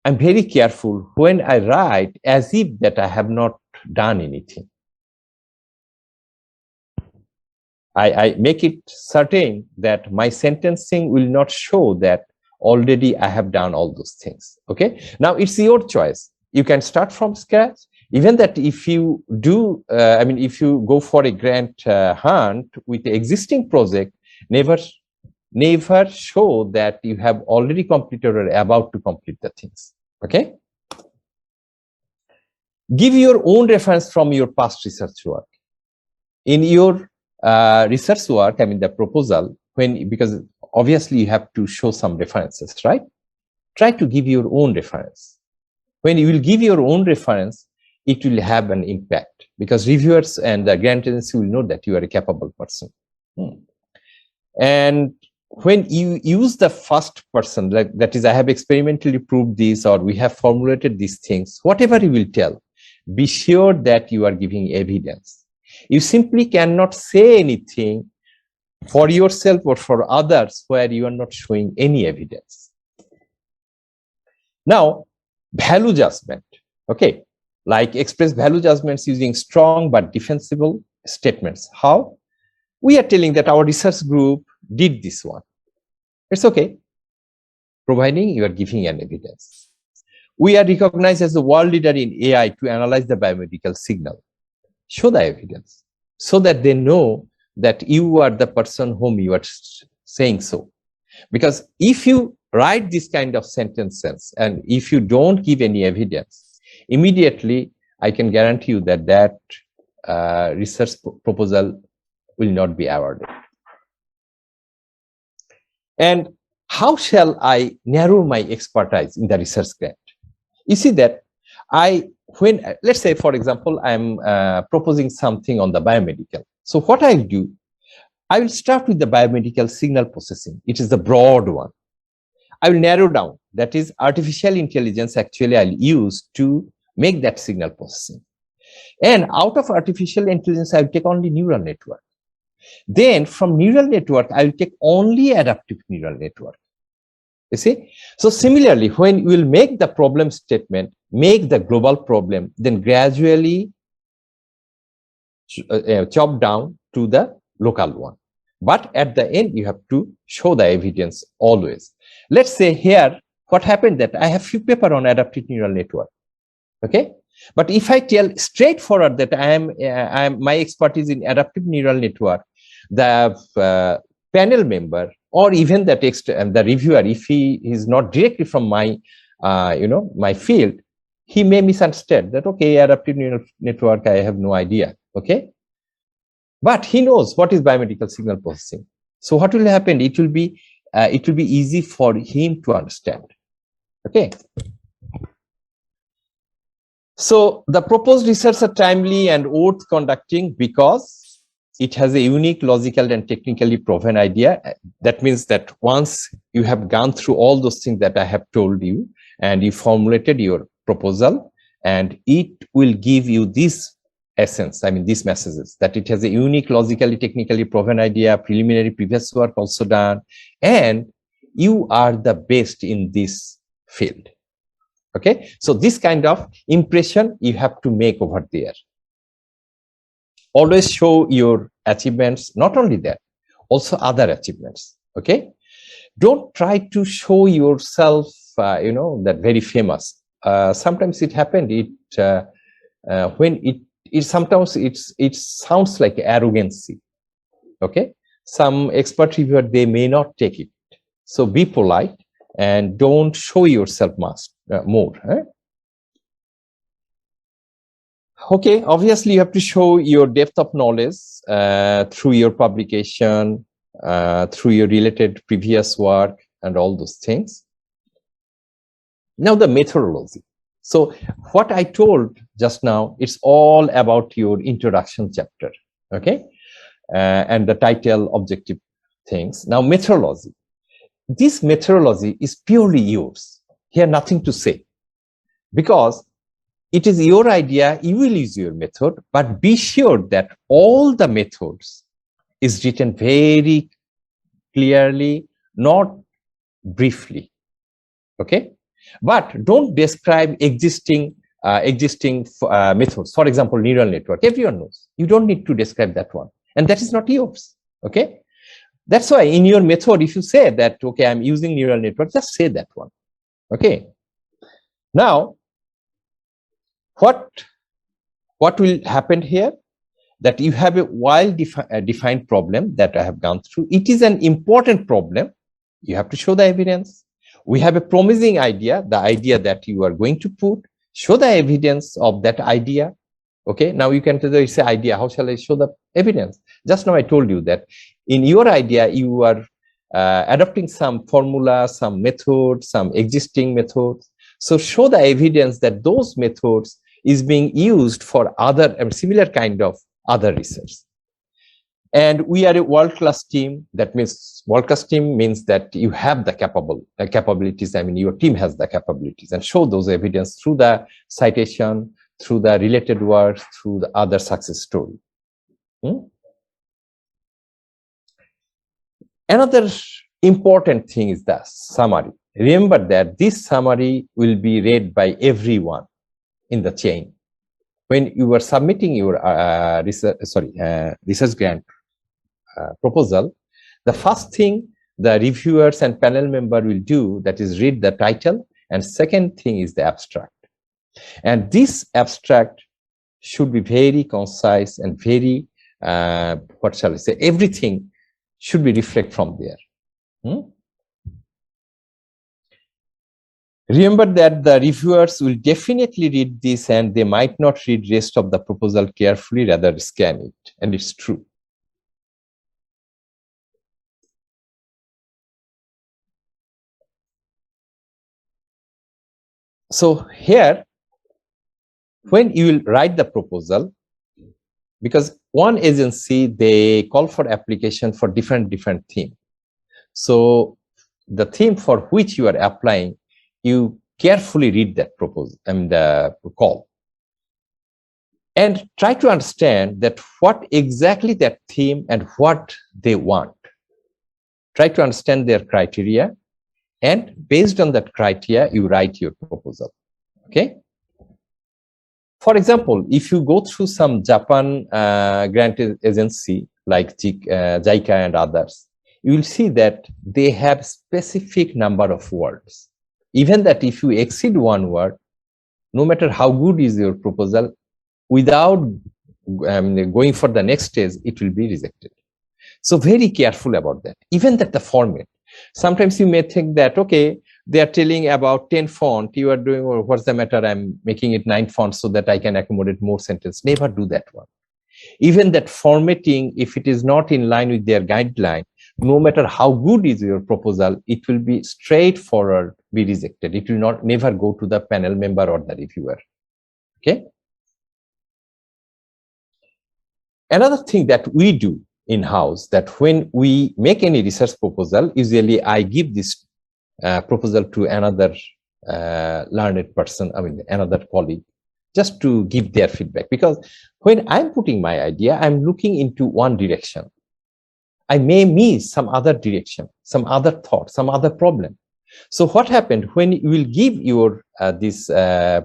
I'm very careful when I write as if that I have not done anything. I make it certain that my sentencing will not show that already I have done all those things. Okay, now it's your choice. You can start from scratch. Even that if you do, if you go for a grant hunt with the existing project, never show that you have already completed or about to complete the things. Okay. Give your own reference from your past research work. In your research work, the proposal, because obviously you have to show some references, right? Try to give your own reference. When you will give your own reference, it will have an impact because reviewers and the grant agency will know that you are a capable person. And when you use the first person, like that is, I have experimentally proved this, or we have formulated these things, whatever you will tell, be sure that you are giving evidence. You simply cannot say anything for yourself or for others where you are not showing any evidence. Now, value judgment. Okay. like express value judgments using strong but defensible statements. How? We are telling that our research group did this one. It's okay, providing you are giving an evidence. We are recognized as the world leader in AI to analyze the biomedical signal. Show the evidence so that they know that you are the person whom you are saying so. Because if you write this kind of sentences and if you don't give any evidence, immediately I can guarantee you that that research proposal will not be awarded. And how shall I narrow my expertise in the research grant? You see that let's say, for example, I'm proposing something on the biomedical. So what I do, I will start with the biomedical signal processing. It is the broad one. I will narrow down. That is artificial intelligence actually I'll use to make that signal processing. And out of artificial intelligence, I will take only neural network. Then from neural network, I will take only adaptive neural network. You see? So similarly, when we will make the problem statement, make the global problem, then gradually chop down to the local one. But at the end, you have to show the evidence always. Let's say here, what happened that I have few paper on adaptive neural network. Okay. But if I tell straightforward that my expertise in adaptive neural network, the panel member or even the reviewer, if he is not directly from my my field, he may misunderstand that, okay, adaptive neural network, I have no idea. Okay. But he knows what is biomedical signal processing. So what will happen? It will be easy for him to understand. Okay. So the proposed research are timely and worth conducting because it has a unique logical and technically proven idea. That means that once you have gone through all those things that I have told you and you formulated your proposal, and it will give you this essence, I mean these messages, that it has a unique logically technically proven idea, preliminary previous work also done, and you are the best in this field. Okay, so this kind of impression you have to make over there. Always show your achievements, not only that, also other achievements. Okay, don't try to show yourself that very famous. Sometimes it happened when sometimes it sounds like arrogancy. Okay, some expert reviewer, they may not take it, so be polite and don't show yourself much more. Okay, obviously you have to show your depth of knowledge through your publication, through your related previous work and all those things. Now the methodology. So what I told just now, it's all about your introduction chapter, okay? And the title, objective things. Now methodology. This methodology is purely yours. Here nothing to say. Because it is your idea, you will use your method, but be sure that all the methods is written very clearly, not briefly, okay? But don't describe existing methods. For example, neural network, everyone knows. You don't need to describe that one. And that is not yours, okay? That's why in your method, if you say that, okay, I'm using neural network, just say that one, okay? Now, what will happen here? That you have a well-defined problem that I have gone through. It is an important problem. You have to show the evidence. We have a promising idea, the idea that you are going to put, show the evidence of that idea. Okay, now you can tell it's an idea. How shall I show the evidence? Just now I told you that in your idea, you are adopting some formula, some method, some existing methods. So show the evidence that those methods is being used for other similar kind of other research. And we are a world-class team. That means world-class team means that you have the capabilities. I mean, your team has the capabilities, and show those evidence through the citation, through the related work, through the other success story. Another important thing is the summary. Remember that this summary will be read by everyone in the chain. when you are submitting your research grant proposal, the first thing the reviewers and panel member will do, that is read the title, and second thing is the abstract. And this abstract should be very concise and very, what shall I say, everything should be reflect from there. Remember that the reviewers will definitely read this and they might not read rest of the proposal carefully, rather scan it, and it's true. So here, when you will write the proposal, because one agency, they call for application for different theme. So the theme for which you are applying, you carefully read that proposal and call, and try to understand that what exactly that theme and what they want. Try to understand their criteria, and based on that criteria, you write your proposal. Okay. For example, if you go through some Japan grant agency like JICA and others, you will see that they have specific number of words. Even that if you exceed one word, no matter how good is your proposal, without going for the next stage, it will be rejected. So very careful about that. Even that the format. Sometimes you may think that, okay, they are telling about 10 font, you are doing, or what's the matter, I'm making it 9 fonts so that I can accommodate more sentence. Never do that one. Even that formatting, if it is not in line with their guideline, no matter how good is your proposal, it will be straightforward, be rejected. It will not never go to the panel member or the reviewer. Okay. Another thing that we do in-house, that when we make any research proposal, usually I give this proposal to another learned person, another colleague, just to give their feedback. Because when I'm putting my idea, I'm looking into one direction. I may miss some other direction, some other thought, some other problem. So what happened when you will give your this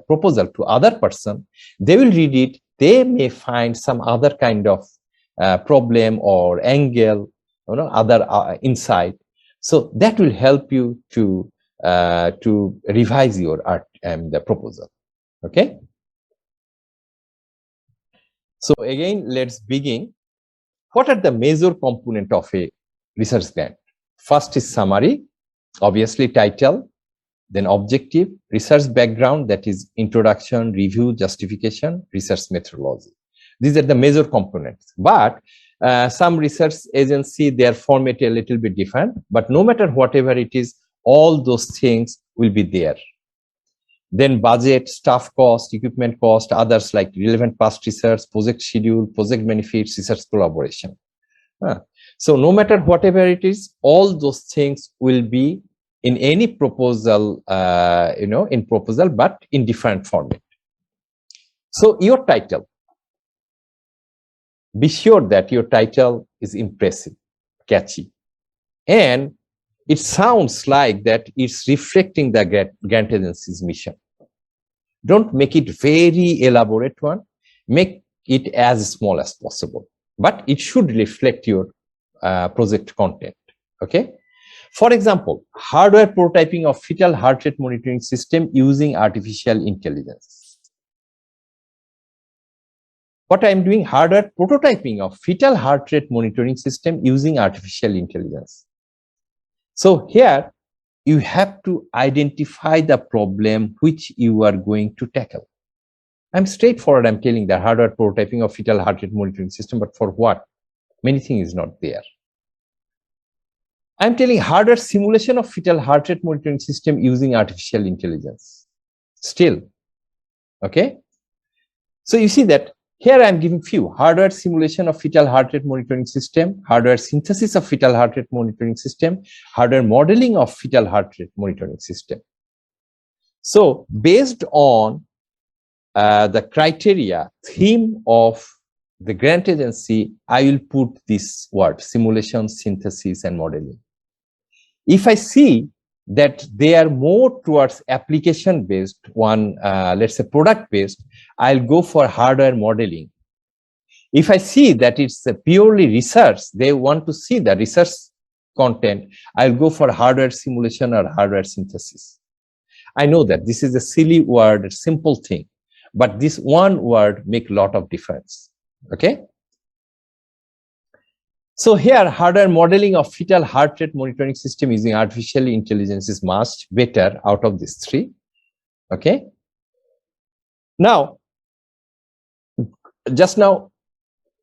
proposal to other person, they will read it, they may find some other kind of problem or angle, other insight. So that will help you to revise your art and the proposal. Okay. So again, let's begin. What are the major components of a research grant? First is summary, obviously title, then objective, research background, that is introduction, review, justification, research methodology. These are the major components. But some research agency, their format a little bit different, but no matter whatever it is, all those things will be there. Then budget, staff cost, equipment cost, others like relevant past research, project schedule, project benefits, research collaboration. So no matter whatever it is, all those things will be in any proposal, in proposal, but in different format. So your title, be sure that your title is impressive, catchy, and it sounds like that it's reflecting the grant agency's mission. Don't make it very elaborate one. Make it as small as possible, but it should reflect your project content. Okay. For example, hardware prototyping of fetal heart rate monitoring system using artificial intelligence. What I am doing, hardware prototyping of fetal heart rate monitoring system using artificial intelligence. So here you have to identify the problem which you are going to tackle. I'm straightforward, I'm telling the hardware prototyping of fetal heart rate monitoring system, but for what? Many things is not there. I'm telling hardware simulation of fetal heart rate monitoring system using artificial intelligence. Still, okay? So you see that here I'm giving few: hardware simulation of fetal heart rate monitoring system, hardware synthesis of fetal heart rate monitoring system, hardware modeling of fetal heart rate monitoring system. So based on the criteria, theme of the grant agency, I will put this word: simulation, synthesis, and modeling. If I see that they are more towards application based one, let's say product based, I'll go for hardware modeling. If I see that it's a purely research, they want to see the research content, I'll go for hardware simulation or hardware synthesis. I know that this is a silly word, simple thing, but this one word make a lot of difference. Okay. So here, hardware modeling of fetal heart rate monitoring system using artificial intelligence is much better out of these three. Okay. Now, just now,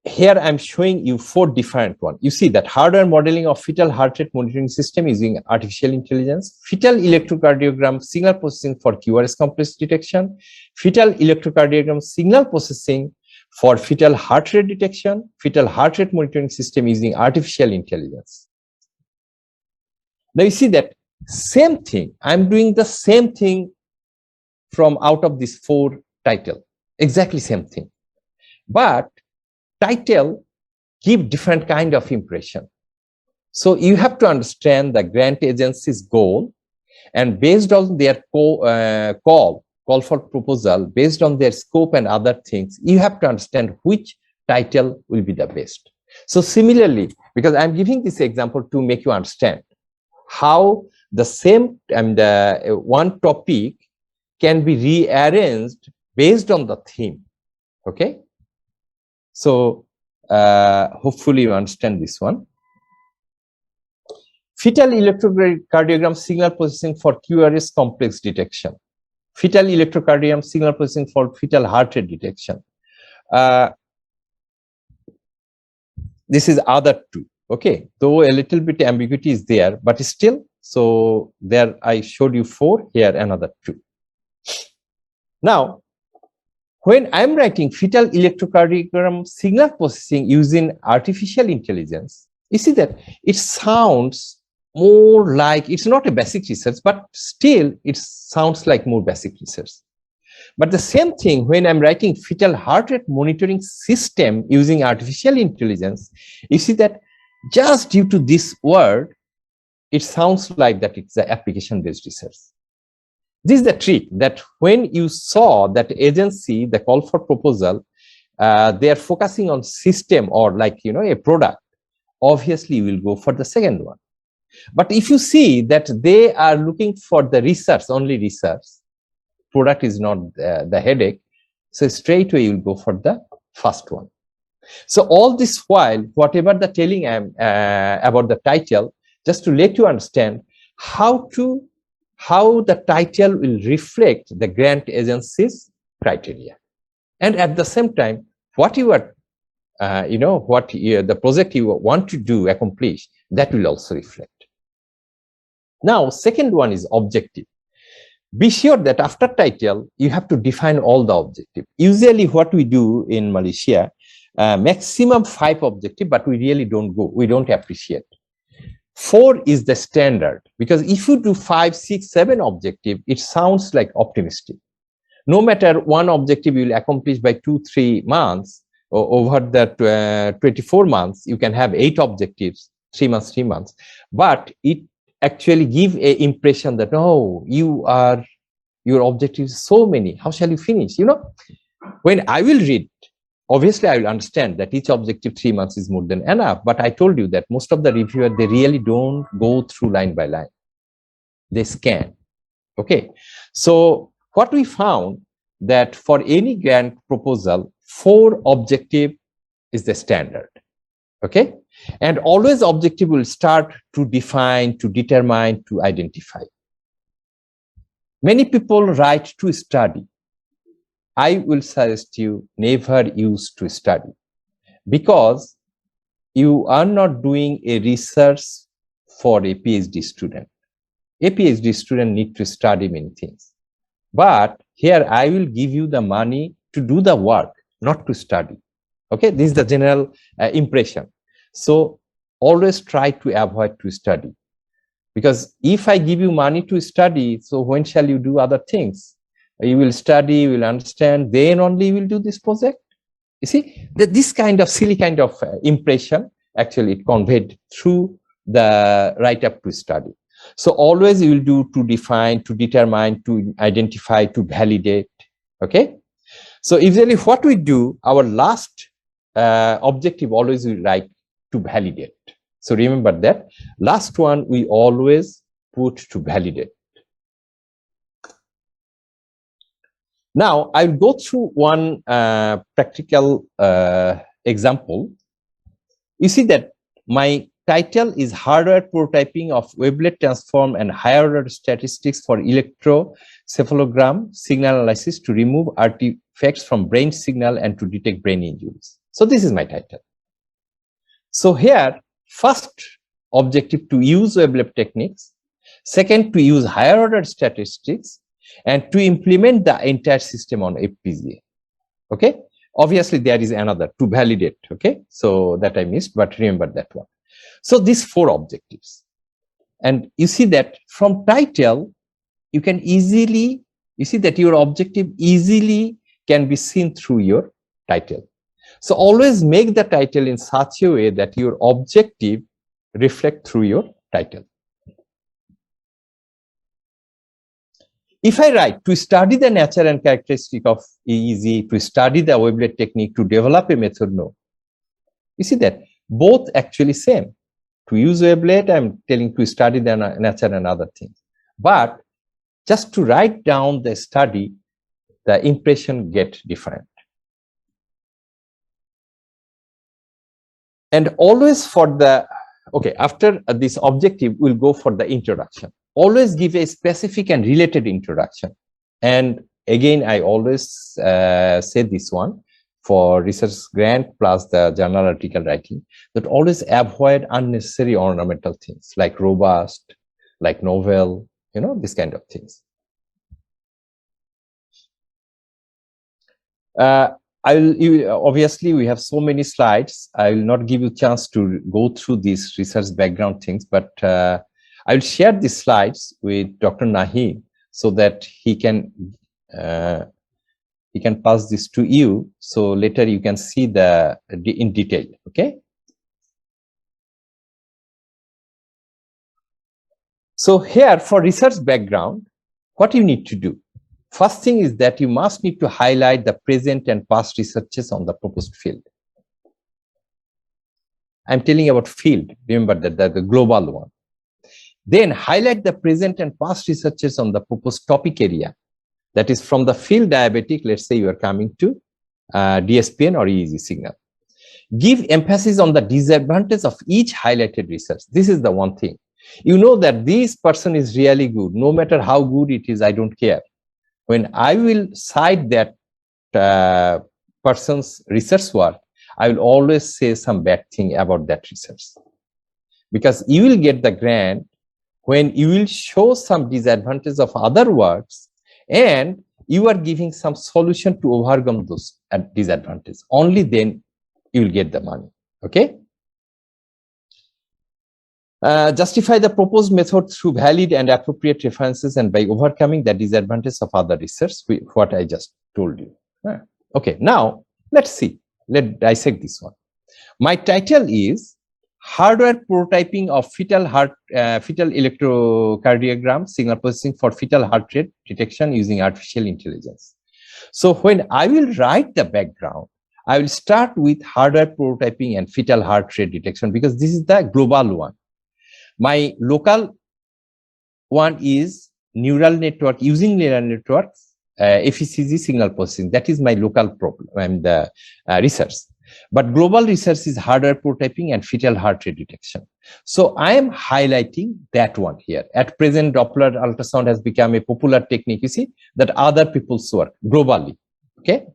here I'm showing you 4 different ones. You see that hardware modeling of fetal heart rate monitoring system using artificial intelligence, fetal electrocardiogram signal processing for QRS complex detection, fetal electrocardiogram signal processing for fetal heart rate detection, fetal heart rate monitoring system using artificial intelligence. Now you see that same thing, I'm doing the same thing from out of these 4 titles, exactly same thing. But title give different kind of impression. So you have to understand the grant agency's goal, and based on their call for proposal, based on their scope and other things, you have to understand which title will be the best. So similarly, because I'm giving this example to make you understand how the same and one topic can be rearranged based on the theme. Okay. So hopefully you understand this one. Fetal electrocardiogram signal processing for QRS complex detection. Fetal electrocardiogram signal processing for fetal heart rate detection. This is other 2. Okay, though a little bit ambiguity is there, but still, so there I showed you 4, here another 2. Now, when I'm writing fetal electrocardiogram signal processing using artificial intelligence, you see that it sounds more like, it's not a basic research, but still it sounds like more basic research. But the same thing when I'm writing fetal heart rate monitoring system using artificial intelligence, you see that just due to this word, it sounds like that it's the application-based research. This is the trick, that when you saw that agency, the call for proposal, they are focusing on system or like, a product, obviously you will go for the second one. But if you see that they are looking for the research, only research, product is not the headache, so straight away you will go for the first one. So all this while, whatever the telling I am about the title, just to let you understand how the title will reflect the grant agency's criteria, and at the same time, what you are, the project you want to do, accomplish, that will also reflect. Now, second one is objective. Be sure that after title, you have to define all the objective. Usually what we do in Malaysia, maximum 5 objective, but we really don't go, we don't appreciate. 4 is the standard, because if you do 5, 6, 7 objective, it sounds like optimistic. No matter one objective you will accomplish by 2-3 months, or over the 24 months, you can have 8 objectives, 3 months, 3 months, but it actually give a impression that, oh, your objectives so many, how shall you finish? When I will read, obviously I will understand that each objective 3 months is more than enough, but I told you that most of the reviewer, they really don't go through line by line, they scan. Okay, so what we found that for any grant proposal, 4 objective is the standard. Okay, and always objective will start to define, to determine, to identify. Many people write to study. I will suggest you never use to study, because you are not doing a research for a PhD student. A PhD student need to study many things, but here I will give you the money to do the work, not to study. Okay, this is the general impression. So always try to avoid to study, because if I give you money to study, so when shall you do other things? You will study, you will understand, then only you will do this project. You see, that this kind of silly kind of impression, actually it conveyed through the write-up to study. So always you will do to define, to determine, to identify, to validate. Okay. So usually what we do, our last objective always we write to validate. So remember that last one we always put to validate. Now I'll go through one practical example. You see that my title is hardware prototyping of wavelet transform and higher order statistics for electrocephalogram signal analysis to remove artifacts from brain signal and to detect brain injuries. So this is my title. So here, first objective to use wavelet techniques, second to use higher order statistics, and to implement the entire system on FPGA. Okay. Obviously, there is another to validate. Okay. So that I missed, but remember that one. So these four objectives. And you see that from title, you can easily, you see that your objective easily can be seen through your title. So always make the title in such a way that your objective reflect through your title. If I write to study the nature and characteristic of EEG, to study the wavelet technique, to develop a method, no. You see that both actually same. To use wavelet, I'm telling to study the nature and other things. But just to write down the study, the impression get different. And always for the, okay, after this objective, we'll go for the introduction. Always give a specific and related introduction. And again, I always say this one for research grant plus the journal article writing, that always avoid unnecessary ornamental things like robust, like novel, you know, this kind of things. Obviously, we have so many slides. I will not give you a chance to go through these research background things, but I will share these slides with Dr. Naheem so that he can pass this to you. So later you can see the in detail. Okay. So here for research background, what you need to do? First thing is that you must need to highlight the present and past researches on the proposed field. I'm telling you about field. Remember that the global one. Then highlight the present and past researches on the proposed topic area. That is from the field diabetic, let's say you are coming to DSPN or EEG signal. Give emphasis on the disadvantage of each highlighted research. This is the one thing. You know that this person is really good. No matter how good it is, I don't care. When I will cite that person's research work, I will always say some bad thing about that research. Because you will get the grant when you will show some disadvantage of other works and you are giving some solution to overcome those disadvantages. Only then you will get the money. Okay. Justify the proposed method through valid and appropriate references and by overcoming the disadvantage of other research, what I just told you. Okay, now let's see. Let's dissect this one. My title is Hardware Prototyping of Fetal Electrocardiogram Signal Processing for Fetal Heart Rate Detection using Artificial Intelligence. So when I will write the background, I will start with hardware prototyping and fetal heart rate detection because this is the global one. My local one is neural network, using neural networks, FECG signal processing. That is my local problem and the research. But global research is hardware prototyping and fetal heart rate detection. So I am highlighting that one here. At present, Doppler ultrasound has become a popular technique, you see, that other people's work globally. Okay.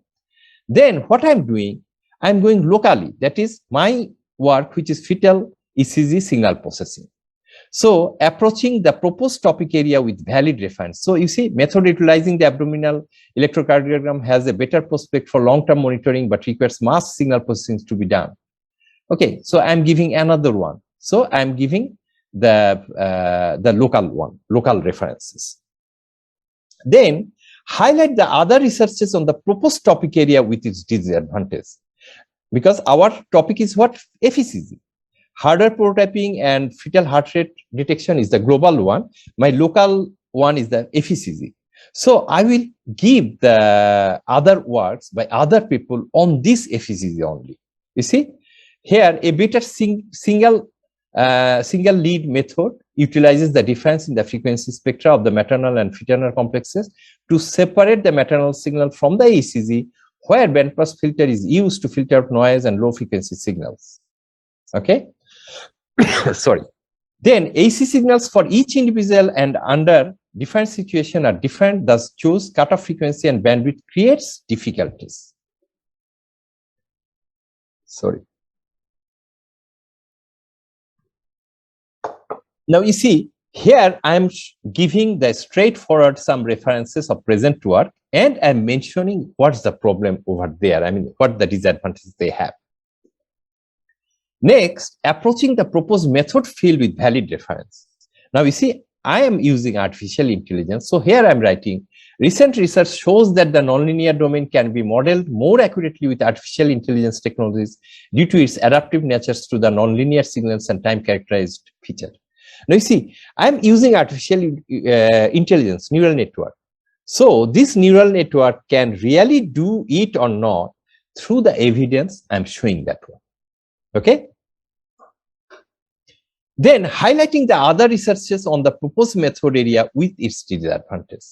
Then what I'm doing, I'm going locally. That is my work, which is fetal ECG signal processing. So approaching the proposed topic area with valid reference. So you see, method utilizing the abdominal electrocardiogram has a better prospect for long-term monitoring, but requires mass signal processing to be done. Okay, so I'm giving another one. So I'm giving the local one, local references. Then highlight the other researches on the proposed topic area with its disadvantage. Because our topic is what? FECG. Harder prototyping and fetal heart rate detection is the global one. My local one is the FECG. So I will give the other works by other people on this FECG only. You see, here a better single lead method utilizes the difference in the frequency spectra of the maternal and fraternal complexes to separate the maternal signal from the ECG, where bandpass filter is used to filter out noise and low frequency signals. Okay. Sorry. Then AC signals for each individual and under different situation are different, thus choose cutoff frequency and bandwidth creates difficulties. Sorry. Now you see, here I am giving the straightforward some references of present work, and I'm mentioning what's the problem over there. I mean, what the disadvantages they have. Next, approaching the proposed method field with valid reference. Now you see, I am using artificial intelligence. So here I'm writing, recent research shows that the nonlinear domain can be modeled more accurately with artificial intelligence technologies due to its adaptive natures to the nonlinear signals and time characterized feature. Now you see, I'm using artificial intelligence, neural network. So this neural network can really do it or not through the evidence I'm showing that one. Okay. Then highlighting the other researches on the proposed method area with its disadvantage.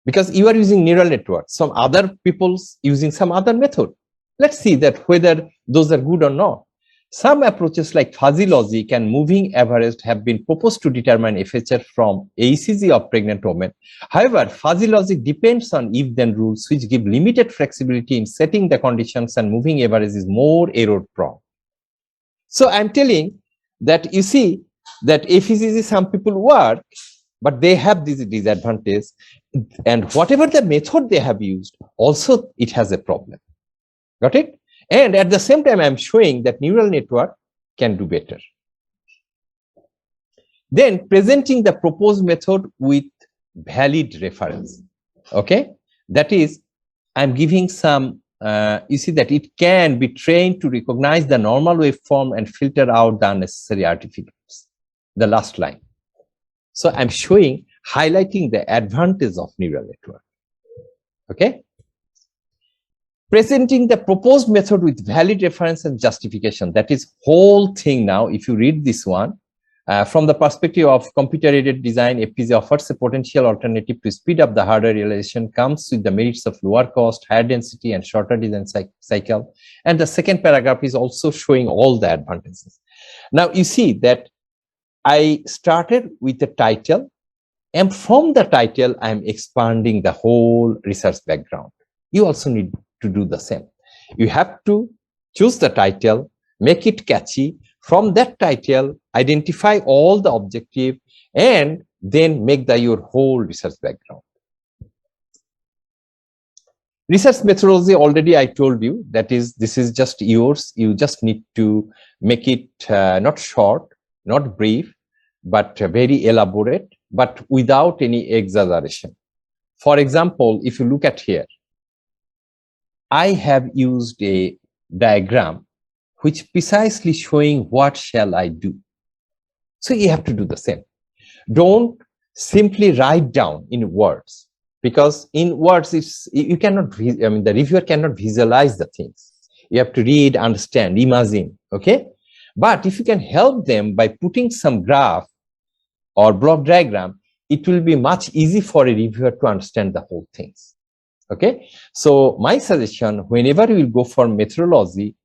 Because you are using neural network, some other people's using some other method. Let's see that whether those are good or not. Some approaches like fuzzy logic and moving average have been proposed to determine FHR from ECG of pregnant women. However, fuzzy logic depends on if-then rules which give limited flexibility in setting the conditions, and moving average is more error prone. So I'm telling that you see that FECG some people work, but they have this disadvantage, and whatever the method they have used, also it has a problem. Got it? And at the same time, I'm showing that neural network can do better. Then presenting the proposed method with valid reference. Okay, that is, I'm giving some. You see that it can be trained to recognize the normal waveform and filter out the unnecessary artifacts. The last line. So I'm showing, highlighting the advantage of neural network. Okay. Presenting the proposed method with valid reference and justification. That is whole thing now. If you read this one, from the perspective of computer-aided design, FPGA offers a potential alternative to speed up the hardware realization, comes with the merits of lower cost, higher density, and shorter design cycle. And the second paragraph is also showing all the advantages. Now you see that I started with the title, and from the title, I'm expanding the whole research background. You also need to do the same. You have to choose the title, make it catchy. From that title, identify all the objective, and then make your whole research background. Research methodology, already I told you, that is, this is just yours. You just need to make it not short, not brief, but very elaborate, but without any exaggeration. For example, if you look at here, I have used a diagram which precisely showing what shall I do. So you have to do the same. Don't simply write down in words, because in words you cannot, I mean, the reviewer cannot visualize the things. You have to read, understand, imagine. Okay, but if you can help them by putting some graph or block diagram, it will be much easy for a reviewer to understand the whole things. Okay, so my suggestion, whenever you will go for methodology,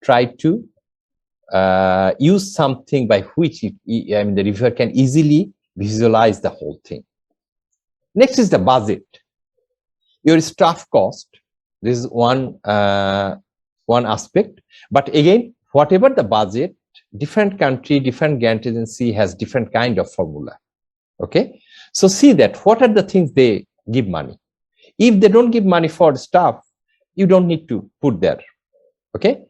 try to use something by which the reviewer can easily visualize the whole thing. Next is the budget. Your staff cost. This is one aspect. But again, whatever the budget, different country, different grant agency has different kind of formula. Okay, so see that what are the things they give money. If they don't give money for staff, you don't need to put there. Okay.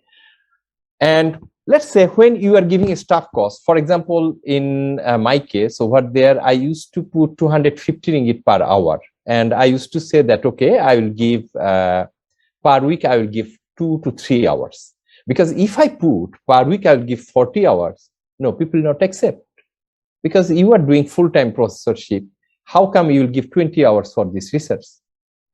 And let's say when you are giving a staff cost, for example, in my case over there, I used to put 250 ringgit per hour. And I used to say that, okay, I will give per week, I will give 2 to 3 hours. Because if I put per week, I'll give 40 hours. No, people will not accept. Because you are doing full-time professorship. How come you will give 20 hours for this research?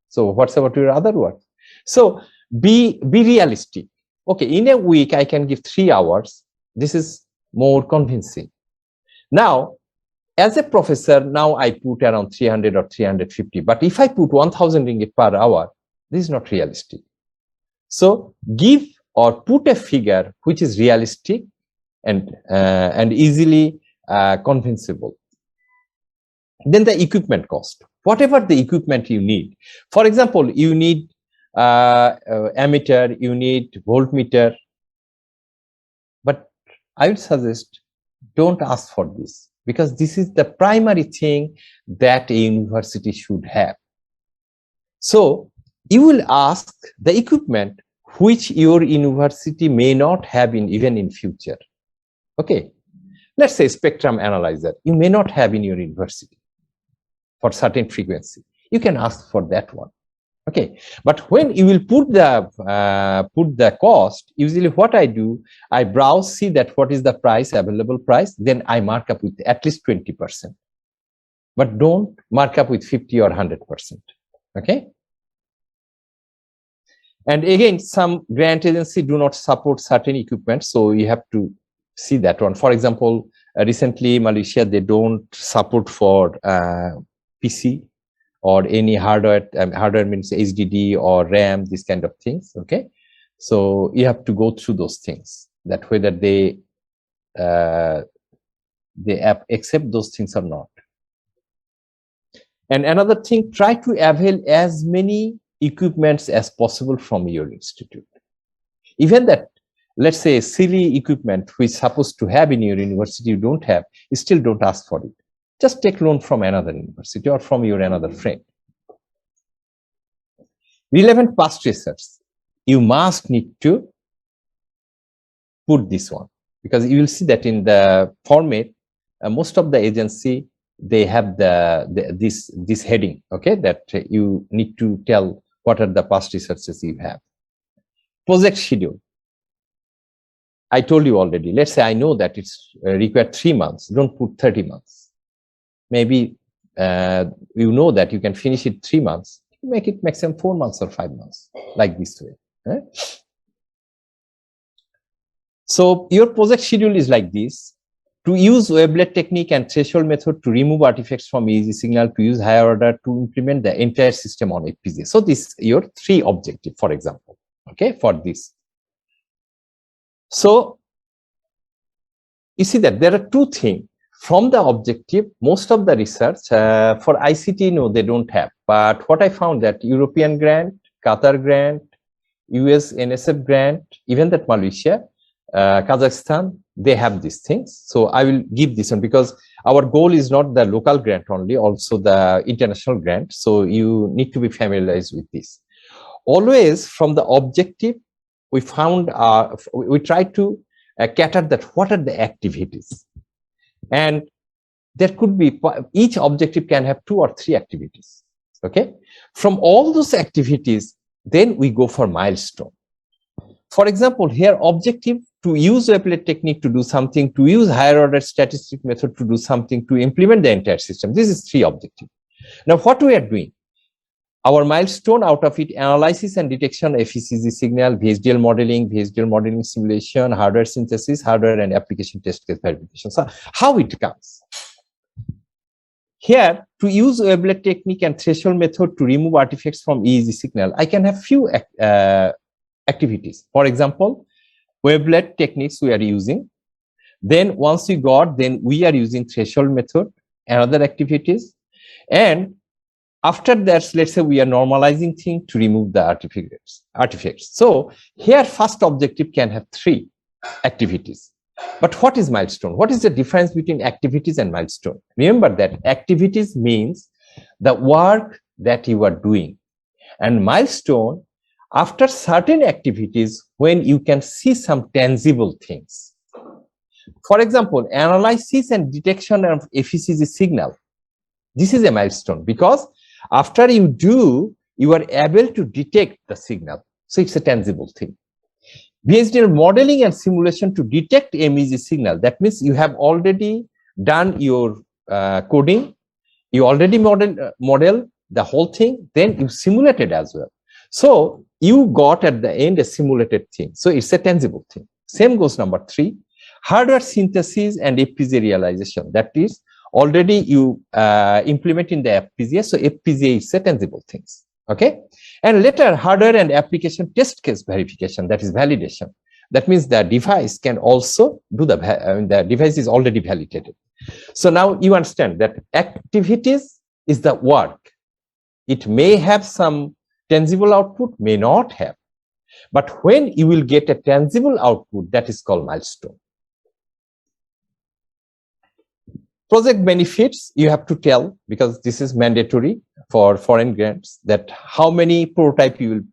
So what's about your other work? So be realistic. Okay, in a week, I can give 3 hours. This is more convincing. Now, as a professor, now I put around 300 or 350. But if I put 1,000 ringgit per hour, this is not realistic. So give or put a figure which is realistic and easily convincible. Then the equipment cost, whatever the equipment you need. For example, you need ammeter, you need voltmeter, but I would suggest don't ask for this, because this is the primary thing that a university should have. So you will ask the equipment which your university may not have even in future. Okay, let's say spectrum analyzer, you may not have in your university for certain frequency. You can ask for that one. Okay, but when you will put the cost, usually what I do, I browse, see that what is the price, available price, then I mark up with at least 20%. But don't mark up with 50 or 100%. Okay. And again, some grant agency do not support certain equipment, so you have to see that one. For example, recently Malaysia, they don't support for PC or any hardware. Hardware means HDD or RAM, these kind of things. Okay, so you have to go through those things, that whether they accept those things or not. And another thing, try to avail as many equipments as possible from your institute. Even that, let's say, silly equipment which is supposed to have in your university you don't have, you still don't ask for it. Just take loan from another university or from your another friend. Relevant past research, you must need to put this one, because you will see that in the format, most of the agency, they have this heading, okay, that you need to tell what are the past researches you have. Project schedule. I told you already, let's say I know that it's required 3 months, don't put 30 months. Maybe you know that you can finish it 3 months, make it maximum 4 months or 5 months, like this way. Right? So your project schedule is like this: to use wavelet technique and threshold method to remove artifacts from EEG signal, to use higher order to implement the entire system on FPGA. So this your 3 objective, for example, okay, for this. So you see that there are 2 things from the objective. Most of the research for ICT, no, they don't have. But what I found that European grant, Qatar grant, US NSF grant, even that Malaysia, Kazakhstan, they have these things. So I will give this one, because our goal is not the local grant only, also the international grant. So you need to be familiarized with this. Always from the objective, we found, we try to cater that what are the activities. And there could be, each objective can have 2 or 3 activities. Okay. From all those activities, then we go for milestone. For example, here objective, to use wavelet technique to do something, to use higher order statistic method to do something, to implement the entire system. This is 3 objectives. Now what we are doing, our milestone out of it, analysis and detection, FECG signal, VHDL modeling simulation, hardware synthesis, hardware and application test case verification. So how it comes? Here, to use wavelet technique and threshold method to remove artifacts from EEG signal, I can have few activities. For example, wavelet techniques we are using. Then once we got, then we are using threshold method and other activities. And after that, let's say we are normalizing things to remove the artifacts. So here, first objective can have 3 activities. But what is milestone? What is the difference between activities and milestone? Remember that activities means the work that you are doing, and milestone after certain activities when you can see some tangible things. For example, analysis and detection of FECG signal. This is a milestone, because after you do, you are able to detect the signal. So it's a tangible thing. Behavioral modeling and simulation to detect MEG signal. That means you have already done your coding, you already model the whole thing, then you simulated as well. So you got at the end a simulated thing. So it's a tangible thing. Same goes number 3, hardware synthesis and FPGA realization. That is already you implement in the FPGA. So FPGA is a tangible things. Okay. And later hardware and application test case verification, that is validation. That means the device can also do the device is already validated. So now you understand that activities is the work. It may have some tangible output, may not have. But when you will get a tangible output, that is called milestone. Project benefits, you have to tell, because this is mandatory for foreign grants, that how many prototype you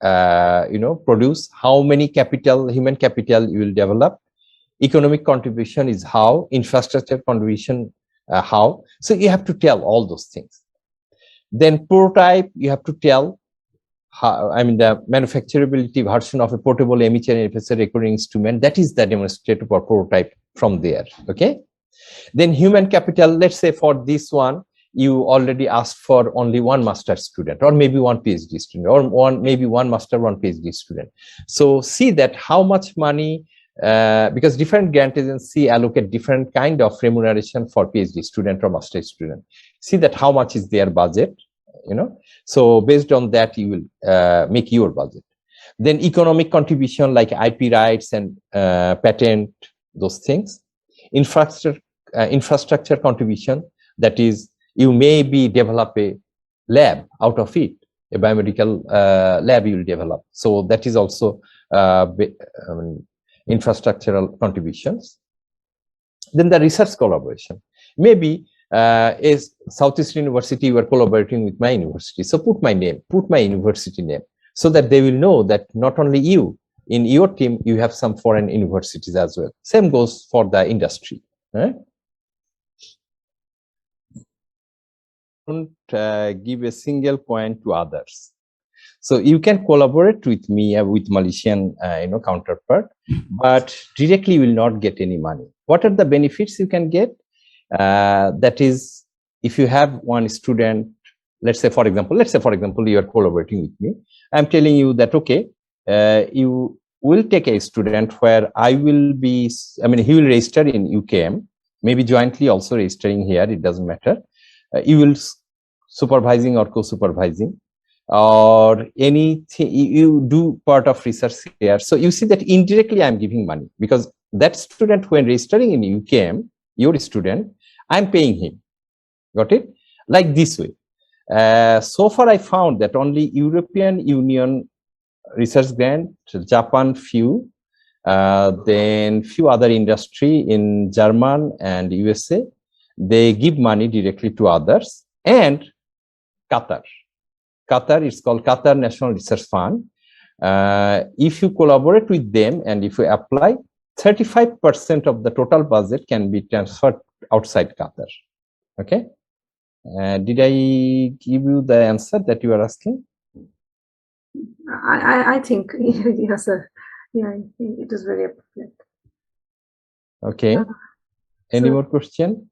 will produce, how many human capital you will develop, economic contribution is how, infrastructure contribution how. So you have to tell all those things. Then prototype, you have to tell how, the manufacturability version of a portable emitter and FSR recording instrument, that is the demonstrative or prototype from there. Okay. Then human capital, let's say for this one, you already asked for only one master student, or maybe one PhD student, or maybe one master, one PhD student. So see that how much money, because different grant agency allocate different kind of remuneration for PhD student or master student. See that how much is their budget, So based on that, you will make your budget. Then economic contribution like IP rights and patent, those things. Infrastructure contribution, that is, you maybe develop a lab out of it, a biomedical lab you will develop. So that is also infrastructural contributions. Then the research collaboration. Maybe is Southeast University, you are collaborating with my university. So put my name, put my university name, so that they will know that not only you, in your team, you have some foreign universities as well. Same goes for the industry. Right? Don't give a single coin to others. So you can collaborate with me with Malaysian counterpart, but directly you will not get any money. What are the benefits you can get? That is, if you have one student, let's say for example you are collaborating with me. I'm telling you that okay, you will take a student where I will be, he will register in UKM, maybe jointly also registering here, it doesn't matter. You will supervising or co-supervising, or anything, you do part of research here. So you see that indirectly I'm giving money, because that student, when registering in UKM, your student, I'm paying him. Got it? Like this way. So far I found that only European Union research grant, Japan few, then few other industry in German and USA, they give money directly to others. And Qatar is called Qatar National Research Fund. If you collaborate with them and if you apply, 35% of the total budget can be transferred outside Qatar. Okay. Did I give you the answer that you are asking? I think yes, sir. Yeah, it is very appropriate. Okay. Any more question?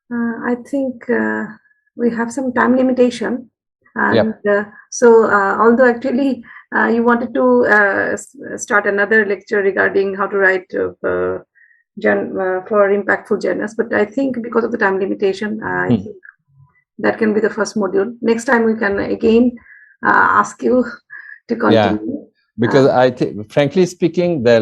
I think we have some time limitation, and so although actually you wanted to start another lecture regarding how to write for impactful journals, but I think because of the time limitation, I think that can be the first module. Next time we can again ask you to continue. Yeah, because I think, frankly speaking, the